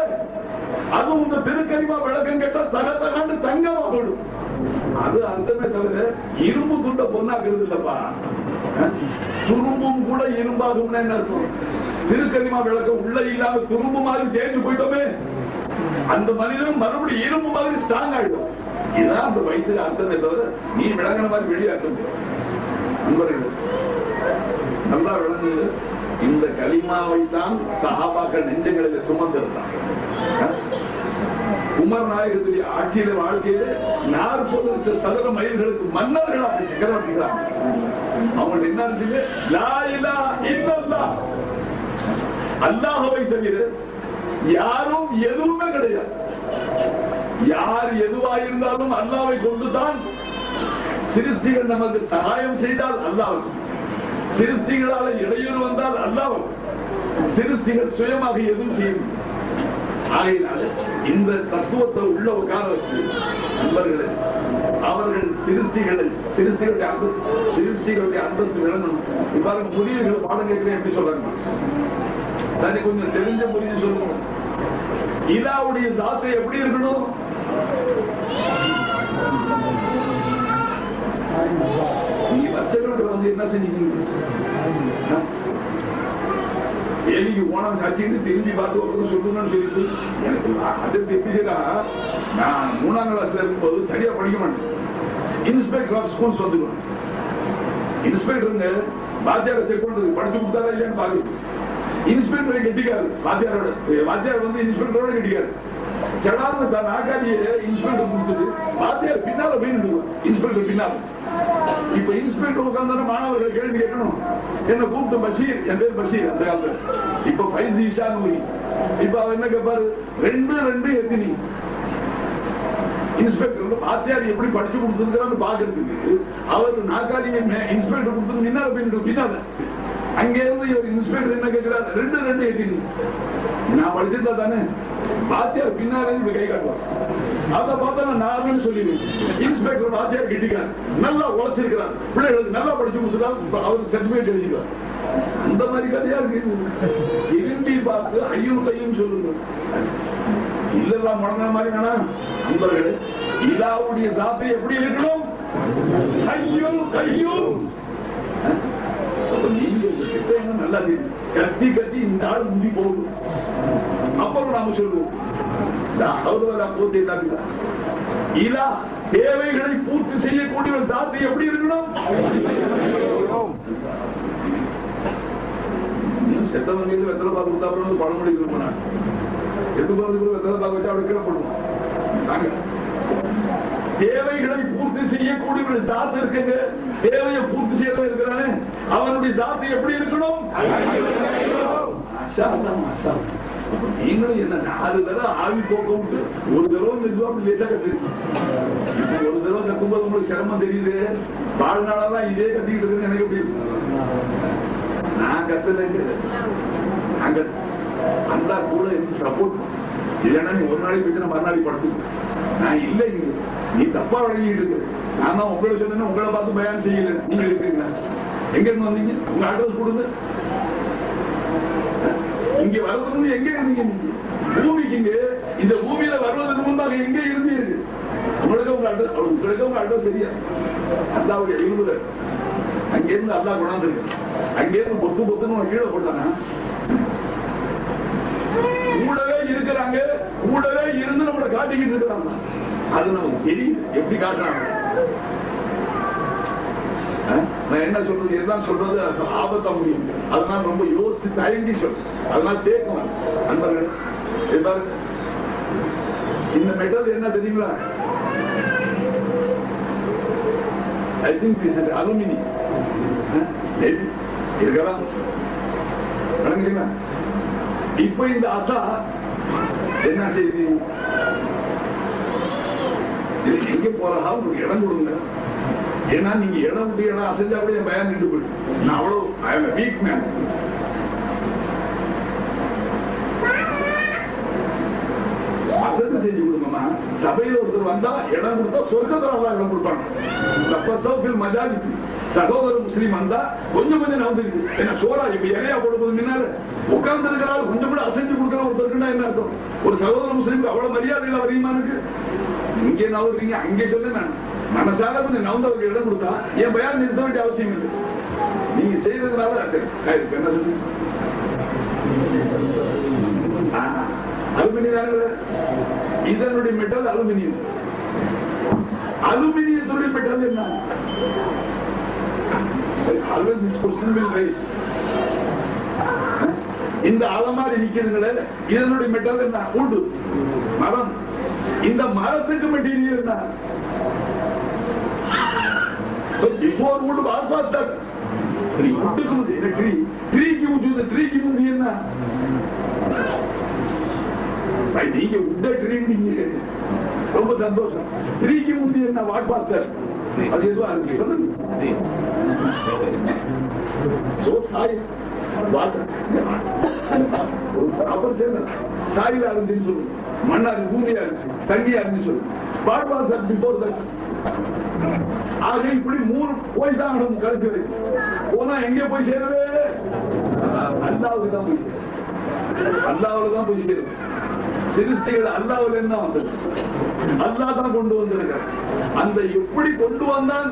அது உங்க திருக்கரிமா விளக்கம் கேட்டா தகத்தகாண்டு தங்கமா போடும். அது அர்த்தமே தவிர இரும்பு துண்ட பொண்ணாக்குறது இல்லப்பா. துரும்பும் கூட இரும்பாகும் என்ன அர்த்தம்? திருக்கலிமா விளக்கம் உள்ள இல்லாம துரும்பு மாதிரி தேஞ்சு போயிட்டோமே, அந்த மனிதனும் மறுபடியும் இரும்பு மாதிரி ஸ்ட்ராங் ஆயிடும். இதுதான் அந்த வயிற்று அர்த்தமே தவிர நீ விளங்குற மாதிரி வெளியாக்கம் நண்பர்கள் நல்லா விளங்கு. இந்த கலிமாவை தான் சஹாபாக்கள் நெஞ்சங்களில் சுமந்திருந்தான். உமர் நாயகத்துடைய ஆட்சியில வாழ்க்கையில 40 சதுர மைல்களுக்கு மன்னர்களாக சக்கரவர்த்திகளாக அவங்க என்ன இருந்துச்சு? லா இலாஹ இல்லல்லாஹ், அல்லாஹ்வை தவிர யாரும் எதுவுமே கிடையாது. யார் எதுவாயிருந்தாலும் அல்லாஹ்வை கொண்டுதான். சிருஷ்டிகள் நமக்கு சகாயம் செய்தால் அல்லாஹ், சிருஷ்டிகளால இடையூறு வந்தால் அல்லாஹ், சிருஷ்டிகள் சுயமாக எதுவும் செய்யும். ஆகையினால இந்த தத்துவத்தை உள்ள உட்கார வச்சு நண்பர்களே, அவர்கள் சிருஷ்டிகளுடைய அந்தஸ்து விளங்கணும். இவ்வாறு புதியர்கள் பாடம் கேட்கிறேன் எப்படி சொல்றாங்க? சரி, கொஞ்சம் தெரிஞ்ச புரிஞ்சு சொல்லுங்க. இலாவுடைய தாத்தை எப்படி இருக்கணும்? நீங்க வச்சவர்கள் வந்து என்ன செஞ்சீங்க? ஏனிக்கு போனவன் சாட்சின்னு திரும்பி பார்த்து ஒருத்தர் சொல்லுங்கன்னு சொல்லிட்டு எனக்கு அதற்கு எப்படின்னா, நான் 3ஆம் கிளாஸ்ல இருக்கும்போது சரியா படிக்க மாட்டேன். இன்ஸ்பெக்டர் ஆஃப் ஸ்கூல்ஸ் வந்துடுவேன். இன்ஸ்பெக்டருங்க வாத்தியாரை செக் பண்றது படிச்சு கொடுத்தாரா இல்லையான்னு பாக்குது. இன்ஸ்பெக்டரை கெட்டிக்காரு, வாத்தியார் வந்து இன்ஸ்பெக்டரோட கெட்டிக்காரு. ஜடார்னு தான் நாக்காலியே இன்ஸ்பெக்டர் கொடுத்துட்டு வாத்தியார் பின்னால போய் நின்றுவார். இன்ஸ்பெக்டர் பின்னால. இப்ப இன்ஸ்பெக்டர் உட்கார்ந்தாரு, மாணவர்கள் கேள்வி கேட்கணும். என்ன கூப்பிட்டு பஷீர், என் பேர் பஷீர் அந்த காலத்துல. இப்ப ஃபைஸ் ஈஷா நூரி. இப்ப அவர் என்ன கேட்பாரு? 2 எத்தினி. இன்ஸ்பெக்டர் வாத்தியார் எப்படி படிச்சு கொடுத்துருக்காரு பாக்குறதுக்கு அவர் நாக்காலியை இன்ஸ்பெக்டர் கொடுத்து பின்னால அங்கே இருந்து இவர் இன்ஸ்பெக்டர் என்ன கேட்கிறார்? 2 எத்தினி. நான் படிச்சிருந்தா தானே வாத்தியார் பின்னாலே கை காட்டுவார். அதை பார்த்தா நான் நார்மல் சொல்லிடுவேன். இன்ஸ்பெக்டர் வாத்தியார் கிட்டிக்கார், நல்லா உழைச்சிருக்கிறார், பிள்ளைகளுக்கு நல்லா படிச்சு கொடுத்துருக்காரு, அவருக்கு சர்டிபிகேட் எழுதிடுவார். அந்த மாதிரி கதையா இருக்கு. திரும்பி பார்த்து ஐயும் கையும் சொல்லுங்க. இல்லெல்லாம் முடங்கின மாதிரி வேணா நண்பர்களே, இலாவுடைய சாத்தை எப்படி இருக்கணும்? கையும் கையும். நீங்க நல்லா தெரியும். கத்தி கத்தி இந்த ஆள் முடி போகும். அப்புறம் நாம சொல்லுவோம் இலா தேவைகளை பூர்த்தி செய்யக்கூடிய சாத்தை எப்படி இருக்கணும்? செத்தவங்க வெத்தலை பாக்கு கொடுத்தா அப்புறம் பழமொழி இருப்பாங்க. வெத்தலை பாக்கு வச்சு அவருக்கு கீழே போடுவோம். தேவைகளை பூர்த்தி செய்யக்கூடிய சாத்து இருக்குங்க. தேவையை பூர்த்தி செய்யறவன் இருக்கிறானே, அவனுடைய சாத்து எப்படி இருக்கணும்? நீங்களும் என்ன 4 தடவை ஆவி போக்க விட்டு ஒரு தடவை மெதுவா லேசா கத்துருக்கு. இப்ப ஒரு தடவை கத்தும்போது உங்களுக்கு சிரமம் தெரியுது. வாழ்நாளதான் இதே கத்திக்கிட்டு இருக்குன்னு எனக்கு எப்படி இருக்கு? நான் கத்துனேங்க. அங்க அந்த கூட இருந்து சப்போர்ட் இல்லைன்னா நீ ஒரு நாளைக்கு போயிட்டு மறுநாளைக்கு படுத்து. நான் இல்லை, நீ தப்பா வழங்கிட்டு இருக்கு. நான் தான் உங்களை சொன்னேன்னா உங்களை பார்த்து பயான் செய்யல. நீங்க இருக்கீங்களா? எங்க இருந்து வந்தீங்க? உங்க அட்ரஸ் கொடுங்க. இங்க வர்றதுக்கு எங்க இருந்தீங்க? பூமிக்கு இந்த பூமியில வருவதற்கு முன்பாக எங்க இருந்தீர்கள்? உங்களுக்கு உங்க அட்ரஸ் தெரியா? அல்லாவுடைய இருந்தது அங்க இருந்து அல்லா கொண்டாந்துருக்கு. அங்க இருந்து பொத்து பொத்துன்னு கீழே போட்டானா கூடவே இருக்கிறாங்க. கூடவே இருந்து நம்மளை காட்டிக்கிட்டு இருக்கிறாங்க. அது நமக்கு தெரியுது எப்படி காட்டுறாங்க. நான் என்ன சொல்றது, எல்லாம் சொல்றது ஆபத்தா முடியும். அதனால ரொம்ப யோசிச்சு தயங்கி சொல்றேன். அதனால கேட்கணும் நண்பர்கள். இந்த மெட்டல் என்ன தெரியுங்களா? I think this is aluminium. இருக்கலாம். இப்ப இந்த அசா என்ன செய்யுது? எங்க போறதா உங்களுக்கு இடம் கொடுங்க. ஏன்னா நீங்க இடம் விட்டு இடம் அசைஞ்சா கூட என் பயம் நின்று போயிடும். நான் அவ்வளவு வீக் மேன். அசத்து செஞ்சு கொடுங்கம்மா. சபையில ஒருத்தர் வந்தா இடம் கொடுத்தா சொர்க்கத்துல இடம் கொடுப்பாங்க. சகோதர முஸ்லீம் வந்தா கொஞ்சம் கொஞ்சம் நவந்துருக்கு. ஏன்னா சோரா இப்ப இறையா போடும்போது முன்னால உட்கார்ந்து இருக்கிறாள் கொஞ்சம் கூட அசைஞ்சு கொடுக்கிற ஒருத்தருக்குன்னா என்ன அர்த்தம்? ஒரு சகோதர முஸ்லீம் அவ்வளவு மரியாதையில வரையுமானுக்கு இங்கே நவர்றீங்க, அங்கே சொல்ல நான் மனசார கொஞ்சம் நவந்தவருக்கு இடம் கொடுத்தா என் பயான் நிறுத்த வேண்டிய அவசியம் இல்லை. நீங்க செய்யறதுனால என்ன சொல்லுங்க, அலுமினியம் தானே, இதனுடைய மெட்டல் அலுமினியம். அலுமினியத்துடைய மெட்டல் என்ன? Always this question will rise. இந்த அலமாரி நிக்கிறதுங்களே, இதனுடைய மெட்டல் என்ன? உண்டு, மரம். இந்த மரத்துக்கு மெட்டீரியல் என்ன? Before wood, what was that? Tree. Woodக்கு முந்தி என்ன? Tree. Treeக்கு முந்தி, treeக்கு முந்தி என்ன? நீங்க உட்ட ட்ரீ நீங்க ரொம்ப சந்தோஷம். ட்ரீக்கு முந்தி என்ன? What was that? அது எதுவா இருக்கு சொல்லுங்க. சாயில இருந்துன்னு சொல்லுங்க, மண்ணா இருந்து, பூமியா இருந்துச்சு, தங்கியா இருந்து சொல்லுங்க. What was that before that? ஆக இப்படி 3 போய் தான் கழிச்சு வைக்கும். போனா எங்க போய் சேரவே? அல்லாவுக்கு தான் போய் சேரும். அல்லாவுல தான் போய் சேரும். சிருஷ்டிகள் அல்லாவுல என்ன வந்தது? அல்லா தான் கொண்டு வந்திருக்க. அந்த எப்படி கொண்டு வந்தான்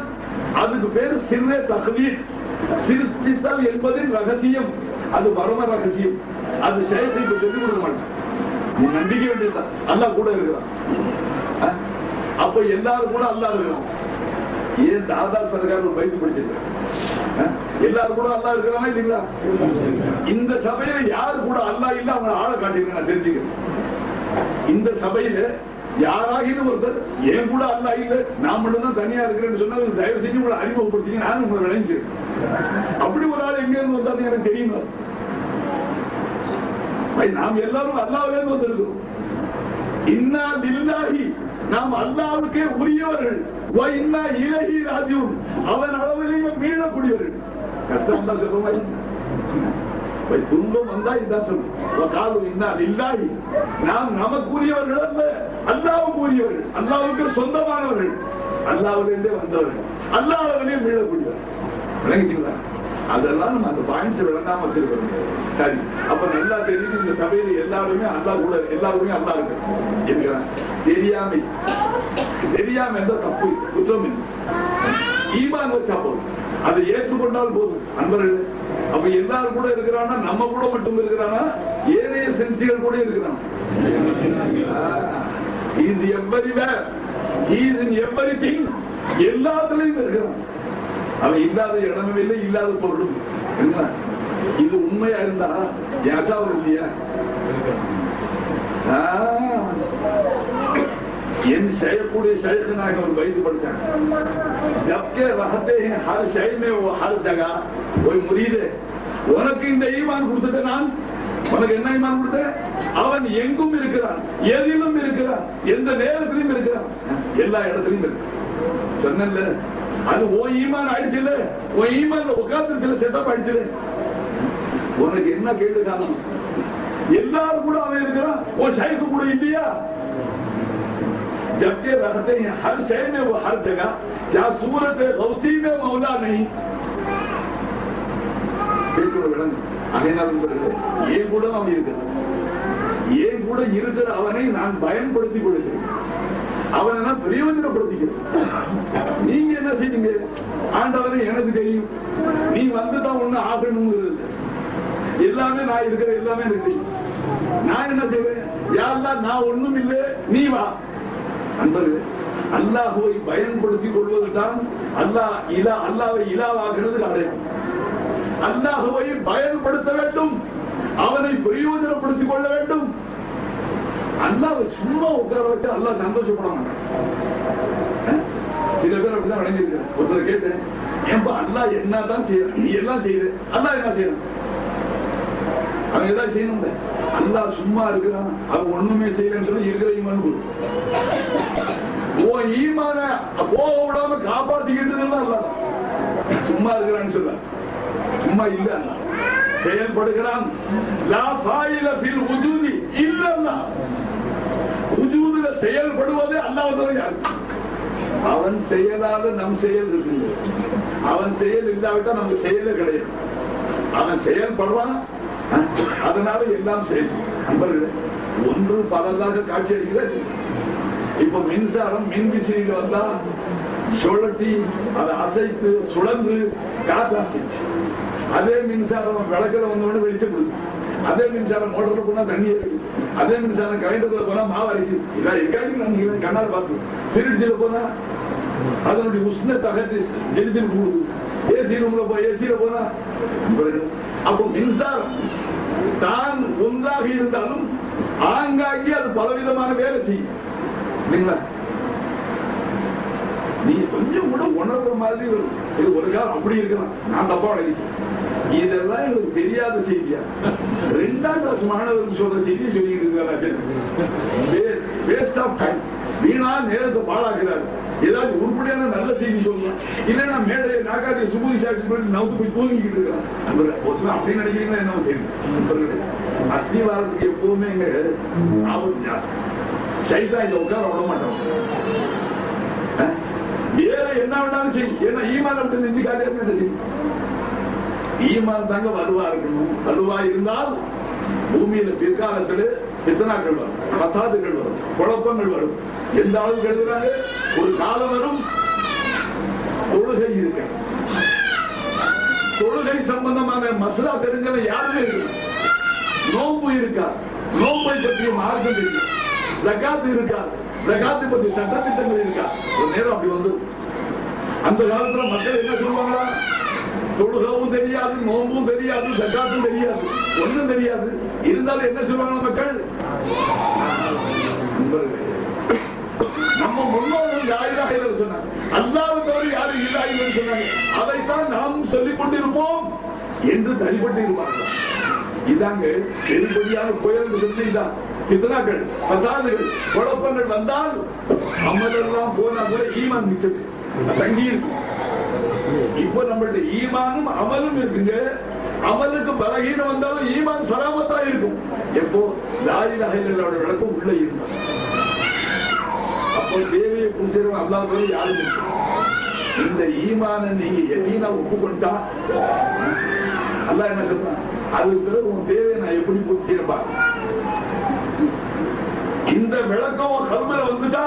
அதுக்கு பேரு சிறுவே தஹ்லீக். சிருஷ்டித்தல் என்பதின் ரகசியம், அது பரம ரகசியம். அது செயற்கைக்கு சொல்லிக் கொடுக்க மாட்டேன். நீ நம்பிக்கை வேண்டியதுதான், அல்லா கூட இருக்கிறான். அப்ப எல்லாரும் கூட அல்லா இருக்கிறான். ஏன் தாதா சர்கார் ஒரு பைத்து படிச்சிருக்க? எல்லாரும் கூட அல்லா இருக்கிறானா இல்லைங்களா? இந்த சபையில யாரு கூட அல்லா இல்ல அவங்க ஆளை காட்டிருக்க தெரிஞ்சுக்கிறேன். இந்த சபையில யாராகிலும் ஒருத்தர் ஏன் கூட அல்லா இல்ல, நான் மட்டும் தான் தனியா இருக்கிறேன்னு சொன்னா தயவு செஞ்சு உங்களை அறிமுகப்படுத்திங்க, நான் உங்களை விளைஞ்சிருக்கேன். அப்படி ஒரு ஆள் எங்க இருந்து வந்தாலும் எனக்கு தெரியுமா? நாம் எல்லாரும் அல்லாஹ்விலே இருந்து வந்திருக்கிறோம். இன்னா லில்லாஹி, நாம் அல்லாஹ்வுக்கே உரியவர்கள். வ இன்னா இலைஹி ராஜிஊன், அவன் அளவிலேயே மீளக்கூடியவர்கள். கஷ்டம் தான் சொல்லுவாங்க, துன்பம் வந்தா இதான் சொல்லும். நாம் நமக்குரியவர்கள் அல்ல, அல்லாஹ்வுக்கு உரியவர்கள், அல்லாஹ்வுக்கு சொந்தமானவர்கள், அல்லாஹ்விலிருந்தே வந்தவர்கள், அல்லாஹ்விலே மீளக்கூடியவர்கள். விளங்கிட்டீங்களா? அதெல்லாம் நம்ம அந்த பாயிண்ட்ஸ் விளங்காம வச்சிருக்கோம். சரி, அப்ப நல்லா தெரியுது இந்த சபையில எல்லாருமே அல்லா கூட, எல்லாருமே அல்லா இருக்கு. தெரியாமை, தெரியாம எந்த தப்பு குற்றம் இல்லை. ஈமான் வச்சா போதும், அதை ஏற்றுக்கொண்டால் போதும். அன்பர்கள், அப்ப எல்லாரும் கூட இருக்கிறானா? நம்ம கூட மட்டும் இருக்கிறானா? ஏனைய சென்சிகள் கூட இருக்கிறான். எல்லாத்துலயும் இருக்கிறான். அவன் இல்லாத இடமும் இல்லை, இல்லாத பொருளும். என்ன இது உண்மையா இருந்தா யாச்சாவும் இல்லையா? என் செய்யக்கூடிய ஷைഖனாக ஒரு வயது படிச்சாங்க. ஜப்கே ரஹதே ஹை ஹர் ஷை மே வோ ஹர் ஜகா. ஓய் முரீதே, உனக்கு இந்த ஈமான் கொடுத்துட்ட நான், உனக்கு என்ன ஈமான் கொடுத்த? அவன் எங்கும் இருக்கிறான், எதிலும் இருக்கிறான், எந்த நேரத்திலும் இருக்கிறான், எல்லா இடத்திலும் இருக்கு. சொன்னல, அது ஓ ஈமான் ஆயிடுச்சுல, ஓ ஈமான்ல உட்கார்ந்து செட்டப் ஆயிடுச்சுல. உனக்கு என்ன கேட்டு காரணம்? எல்லாரும் கூட அவன் இருக்கிறான், ஓ ஷைഖ் கூட இல்லையா? जबकि रहते हैं हर शय में वो हर जगह, क्या सूरत गौसी में मौला नहीं? ஏன் கூட அவன் இருக்கிறான், ஏன் கூட இருக்கிற அவனை நான் பயன்படுத்திக் கொள்கிறேன், அவனை பிரயோஜனப்படுத்திக்கிறேன். நீங்க என்ன செய்வீங்க? ஆண்டவனை எனக்கு தெரியும், நீ வந்துதான் ஒண்ணு ஆகணுங்கிறது எல்லாமே நான் இருக்கிற, எல்லாமே எனக்கு தெரியும். நான் என்ன செய்வேன்? யாரெல்லாம் நான் ஒண்ணும் இல்லை, நீ வா. அன்பர்களே, அல்லாஹ்வை பயன்படுத்திக் கொள்வதுதான் அல்லாஹ்வை இலாவாகிறது அடையாளம். அல்லாஹ்வை பயன்படுத்த வேண்டும், அவனை பிரயோஜனப்படுத்திக் கொள்ள வேண்டும். அல்லாஹ்வை சும்மா உட்கார வச்சு அல்லாஹ் சந்தோஷப்பட மாட்டான். சில பேர் அப்படிதான் விளைஞ்சிருக்க. ஒருத்தர் கேட்டேன், ஏன்பா அல்லாஹ் என்னதான் செய்யறான், நீ எல்லாம் செய்யுது, அல்லாஹ் என்ன செய்யறான்? அவன் ஏதாவது செய்யணும். அல்லாஹ் சும்மா இருக்கிறான், அவன் ஒண்ணுமே செய்யலன்னு சொல்லி இருக்கிற ஈமான் ஈமான போக விடாம காப்பாத்திக்கிட்டு அல்லாஹ் சும்மா இருக்கிறான்னு சொல்ல. சும்மா இல்ல, செயல்படுகிறான். செயல்படுவது அல்லாஹ் யாரு? அவன் செயலால நம் செயல் இருக்கு. அவன் செயல் இல்லாவிட்டா நமக்கு செயலே கிடையாது. அவன் செயல்படுறான், அதனால எல்லாம் செய்யும். நண்பர்களே, ஒன்று பலதாக காட்சி அளிக்கிறது. இப்ப மின்சாரம் மின் விசிறியில் வந்தா சுழட்டி அதை அசைத்து சுழந்து காற்றாசி. அதே மின்சாரம் விளக்கிற வந்தோட வெளிச்சம் கொடுக்கும். அதே மின்சாரம் மோட்டர்ல போனா தண்ணி இருக்கு. அதே மின்சாரம் கலைண்டர்ல போனா மாவு அரைக்குது. இதான் இருக்காது, நீங்க கண்ணால் பார்த்து. ஃப்ரிட்ஜில் போனா அதனுடைய உஷ்ணத்தை அகற்றி ஜெலிதில் கூடுது. ஏசி ரூம்ல போய் ஏசியில போனா அப்போ மின்சாரம் தான் ஒன்றாக இருந்தாலும் ஆங்காங்கி அது பலவிதமான வேலை செய்யும். இல்லைங்களா? நீ கொஞ்சம் கூட உணர்ற மாதிரி இது ஒரு காலம் அப்படி இருக்கலாம், நான் தப்பா வழங்கிட்டேன். இதெல்லாம் எனக்கு தெரியாத செய்தியா? 2ஆம் கிளாஸ் மாணவருக்கு சொல்ற செய்தியை சொல்லிட்டு இருக்காரு. வேஸ்ட் ஆஃப் டைம், வீணா நேரத்தை பாழாக்குறாரு. ஏதாவது உருப்படியான நல்ல செய்தி சொல்லலாம். இல்லைன்னா மேடை நாகாதி சுபூரி சாப்பிட்டு நவுத்து போய் தூங்கிக்கிட்டு இருக்கிறான். அப்படி நினைக்கிறீங்களா என்ன தெரியும்? அஸ்திவாரத்துக்கு எப்பவுமே எங்க ஆபத்து ஜாஸ்தி. சைத்தா இதை உட்கார விட மாட்டோம். வேற என்ன வேணாலும் செய்யும். ஏன்னா ஈமான் அப்படி நெஞ்சு காட்டியா என்ன செய்யும்? ஈமான் தாங்க வலுவா இருக்கணும். வலுவா இருந்தால் பூமியில பிற்காலத்தில் பித்தனாக்கள் வரும், பசாதுகள் வரும், குழப்பங்கள் வரும். எந்த அளவுக்கு எழுதுறாங்க? ஒரு காலம் வரும் தொழுகை இருக்க, தொழுகை சம்பந்தமான மசலா தெரிஞ்சவன் யாருமே இருக்கு. நோம்பு இருக்கா, நோம்பை பற்றிய மார்க்கம் தெரியும். ஜகாத் இருக்கா, ஜகாத்தை பற்றி சட்டத்திட்டங்கள் இருக்கா. ஒரு நேரம் அப்படி வந்து அந்த காலத்துல மக்கள் என்ன சொல்லுவாங்களா? தொழுகவும் தெரியாது, நோம்பும் தெரியாது, ஜகாத்தும் தெரியாது, ஒண்ணும் தெரியாது. இருந்தாலும் என்ன சொல்லுவாங்க மக்கள்? நம்ம முன்னோர்கள் யாராக சொன்னாங்க, அல்லாஹ்வை தவிர யாரும் இல்லை சொன்னாங்க. அதைத்தான் நாம் சொல்லிக் கொண்டிருப்போம் என்று தனிப்பட்டு இருப்பார்கள். இதாங்க பெரும்படியான புயல் சொல்லிதான். பித்னாக்கள், பசாதுகள், குழப்பங்கள் வந்தால் அமலெல்லாம் போனா கூட ஈமான் மிச்சம் தங்கி இருக்கு. இப்ப நம்மளுடைய ஈமானும் அமலும் இருக்குங்க. அமலுக்கு பலகீனம் வந்தாலும் ஈமான் சலாமத்தா இருக்கும். எப்போ லா இலாஹ இல்லல்லாஹ் விளக்கம் உள்ள இருக்கும். அப்போ தேவையை புரிஞ்சிடும். அல்லாஹ் தவிர யாரும் இந்த ஈமான நீங்க யகீனா ஒப்புக்கொண்டா அல்லாஹ் என்ன சொல்றான்? அதுக்கு பிறகு உன் தேவையை நான் எப்படி பூர்த்திப்பா? இந்த விளக்கம் கல்வில வந்துட்டா,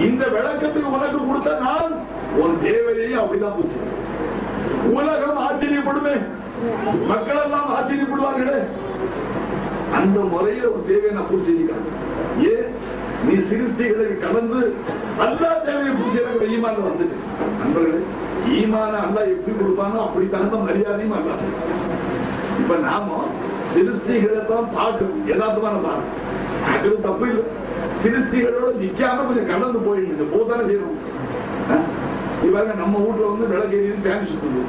இந்த விளக்கத்துக்கு உனக்கு கொடுத்த நான் உன் தேவையையும் அப்படிதான் பூர்த்தி. உலகம் ஆச்சரியப்படுமே, மக்கள் எல்லாம் ஆச்சரியப்படுவார்களே. அந்த முறையில உன் தேவையை நான் பூர்த்தி செய்கிறேன். ஏன் நீ சிருஷ்டிகளை கடந்து அல்லாஹ் தேவையை பூர்த்தி ஈமான வந்துட்டு. நண்பர்களே, ஈமான அல்லாஹ் எப்படி கொடுப்பானோ அப்படி தகுந்த மரியாதையும் அல்லாஹ். இப்ப நாம சிருஷ்டிகளை தான் பார்க்கணும், யதார்த்தமான பார்க்கணும். அது தப்பு இல்லை. சிருஷ்டிகளோட நிக்காம கொஞ்சம் கடந்து போயிடுங்க, போதானே செய்யணும். இவங்க நம்ம வீட்டுல வந்து விளக்கு எரியுது, ஃபேன் சுத்துது.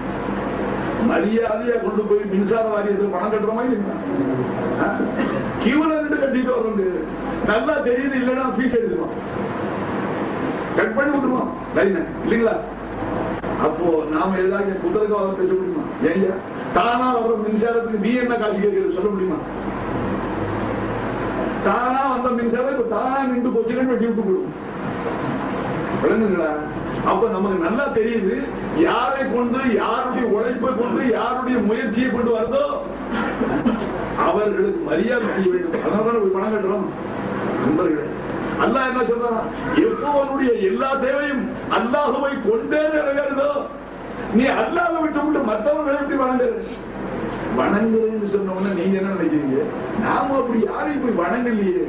மரியாதையா கொண்டு போய் மின்சார வாரியத்தில் பணம் கட்டுற மாதிரி கியூல நின்று கட்டிட்டு வரோம். நல்லா தெரியுது, இல்லைன்னா ஃபீஸ் எடுத்துருவோம், கட் பண்ணி விட்டுருவோம் இல்லைங்களா? அப்போ நாம ஏதாவது குதிரைக்காக பேச முடியுமா? ஏன் தானா வர்ற மின்சாரத்துக்கு நீ என்ன காசு கேட்கிறது சொல்ல முடியுமா? தானா வந்த மின்சாரம் இப்ப தானா நின்று போச்சுன்னு வெட்டி விட்டு போடுவோம். விளங்குங்களா? அப்ப நமக்கு நல்லா தெரியுது, யாரை கொண்டு, யாருடைய உழைப்பை கொண்டு, யாருடைய முயற்சியை கொண்டு வருதோ அவர்களுக்கு மரியாதை செய்ய வேண்டும். அதனால போய் பணம் கட்டுறோம். நண்பர்களே, அல்லாஹ் என்ன சொல்றான்? எப்போ அவனுடைய எல்லா தேவையும் அல்லாஹ்வை கொண்டே நிறைவேறுதோ, நீ அல்லாஹ்வை விட்டு விட்டு மற்றவர்களை எப்படி வணங்குறேன்னு சொன்ன உடனே நீங்க என்ன நினைக்கிறீங்க? நாம அப்படி யாரையும் போய் வணங்கலையே.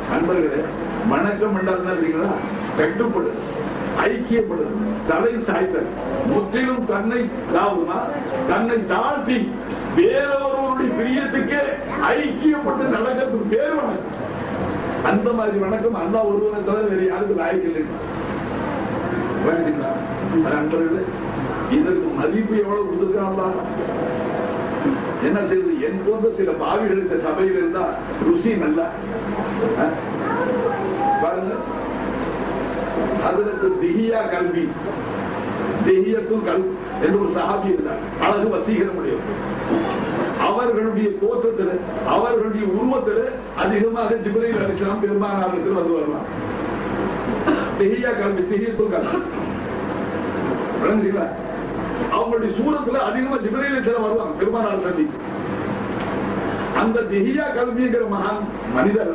நண்பர்களே, வணக்கம் என்றால் தெரியுங்களா? கட்டுப்படு, ஐக்கியப்படு, தலை சாய்த்தல், முற்றிலும் தன்னை தன்னை தாழ்த்தி வேறொருவருடைய பிரியத்துக்கு ஐக்கியப்பட்டு நடக்கிறதுக்கு பேர் வணக்கம். அந்த மாதிரி வணக்கம் அல்லாஹ் ஒருவனை தவிர வேற யாருக்கு லாயக்கில்லை. நண்பர்களே, இதற்கு மதிப்பு எவ்வளவு கொடுத்திருக்காங்களா? என்ன செய்யுது? என் போன்ற சில பாவிகளுக்கு சபையில் இருந்தா ருசி நல்லா பாருங்க. அதற்கு திஹியா கல்வி, திஹியத்துல் கல்வி என்று ஒரு சஹாபி இருந்தார். அழகு வசீகரம் முடியும். அவர்களுடைய தோற்றத்தில், அவர்களுடைய உருவத்தில் அதிகமாக ஜிப்ரீல் அலைஹிஸ்ஸலாம் பெருமானாருக்கு வந்து வரலாம். திஹியா கல்வி, திஹியத்துல் கல்வி விளங்குறீங்களா? அவங்களுடைய சூரத்துல அதிகமா ஜிப்ரீல் அலைஹிஸ்ஸலாம் வருவாங்க பெருமானார் சந்தி. அந்த திஹியா கல்விங்கிற மகான் மனிதர்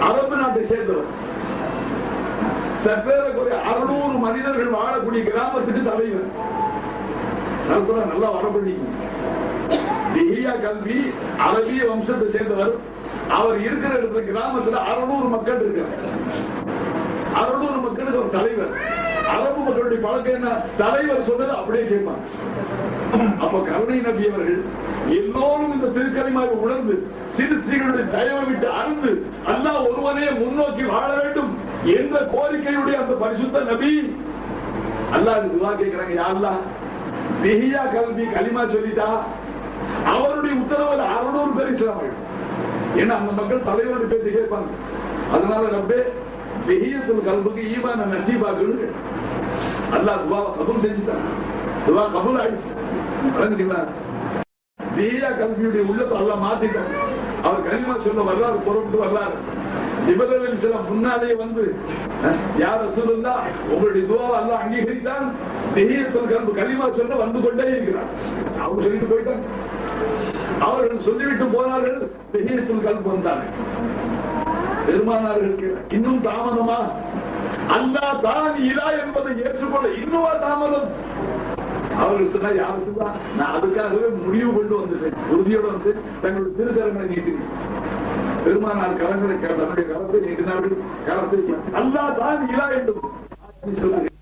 அரபு நாட்டை சேர்ந்தவர். சற்றேறக்குறைய 600 மனிதர்கள் வாழக்கூடிய கிராமத்துக்கு தலைவர். சரித்திரம் நல்லா வரப்படிக்கும். திஹியா கல்வி அரபிய வம்சத்தை சேர்ந்தவர். அவர் இருக்கிற இடத்துல கிராமத்துல 600 மக்கள் இருக்காங்க. 600 மக்களுக்கு ஒரு தலைவர். அரபு மக்களுடைய பழக்கம் என்ன? தலைவர் சொன்னது அப்படியே கேட்பாங்க. அப்ப கருணை நபி அவர்கள் எல்லோரும் இந்த திருக்கலிமாவை உணர்ந்து சிறு ஸ்திரீகளுடைய தயவை விட்டு அருந்து அல்லாஹ் ஒருவனே முன்னோக்கி வாழ வேண்டும் என்ற கோரிக்கையுடைய அந்த பரிசுத்த நபி அல்லாஹ் துஆ கேட்கிறாங்க. யா அல்லாஹ், திஹியா கல்வி கலிமா சொல்லிட்டா அவருடைய உத்தரவுல 600 பேர் இஸ்லாம் ஆயிடும். ஏன்னா அந்த மக்கள் தலைவருடைய பேச்சு கேட்பாங்க. அதனால ரப்பே திஹியத்துல் கல்புக்கு ஈமான நசீபாக்குன்னு அல்லாஹ் துஆவை கபூல் செஞ்சுட்டாங்க. துஆ கபூல் ஆயிடுச்சு. வணங்குங்களா? திஹியா கல்வியுடைய உள்ளத்தை அல்லாஹ் மாத்திட்டான். அவர் கலிமா சொல்ல வரலாறு புறப்பட்டு வரலாறு. ஜிப்ரீல் அலைஹிஸ்ஸலாம் முன்னாலே வந்து யா ரசூலுல்லாஹ், உங்களுடைய துஆவை அல்லாஹ் அங்கீகரித்தான். திஹியத்துல் கல்பு கலிமா சொல்ல வந்து கொண்டே இருக்கிறார். அவங்க சொல்லிட்டு போயிட்டாங்க. அவர்கள் சொல்லிவிட்டு போனார்கள். திஹியத்துல் கல்பு வந்தார்கள். பெருமானார்களுக்கு இன்னும் தாமதமா? அல்லாஹ் தான் இலா என்பதை ஏற்றுக்கொள்ள இன்னும் தாமதம்? அவர்கள் சொன்னா, யார் சொன்னா, நான் அதுக்காகவே முடிவு கொண்டு வந்துட்டேன். உறுதியோடு வந்து தங்களுடைய திருக்கரங்களை நீட்டினேன். பெருமானார் கரங்களை தன்னுடைய கரத்தை நீட்டினார்கள். கரத்தை அல்லாஹ் தான் இலா என்று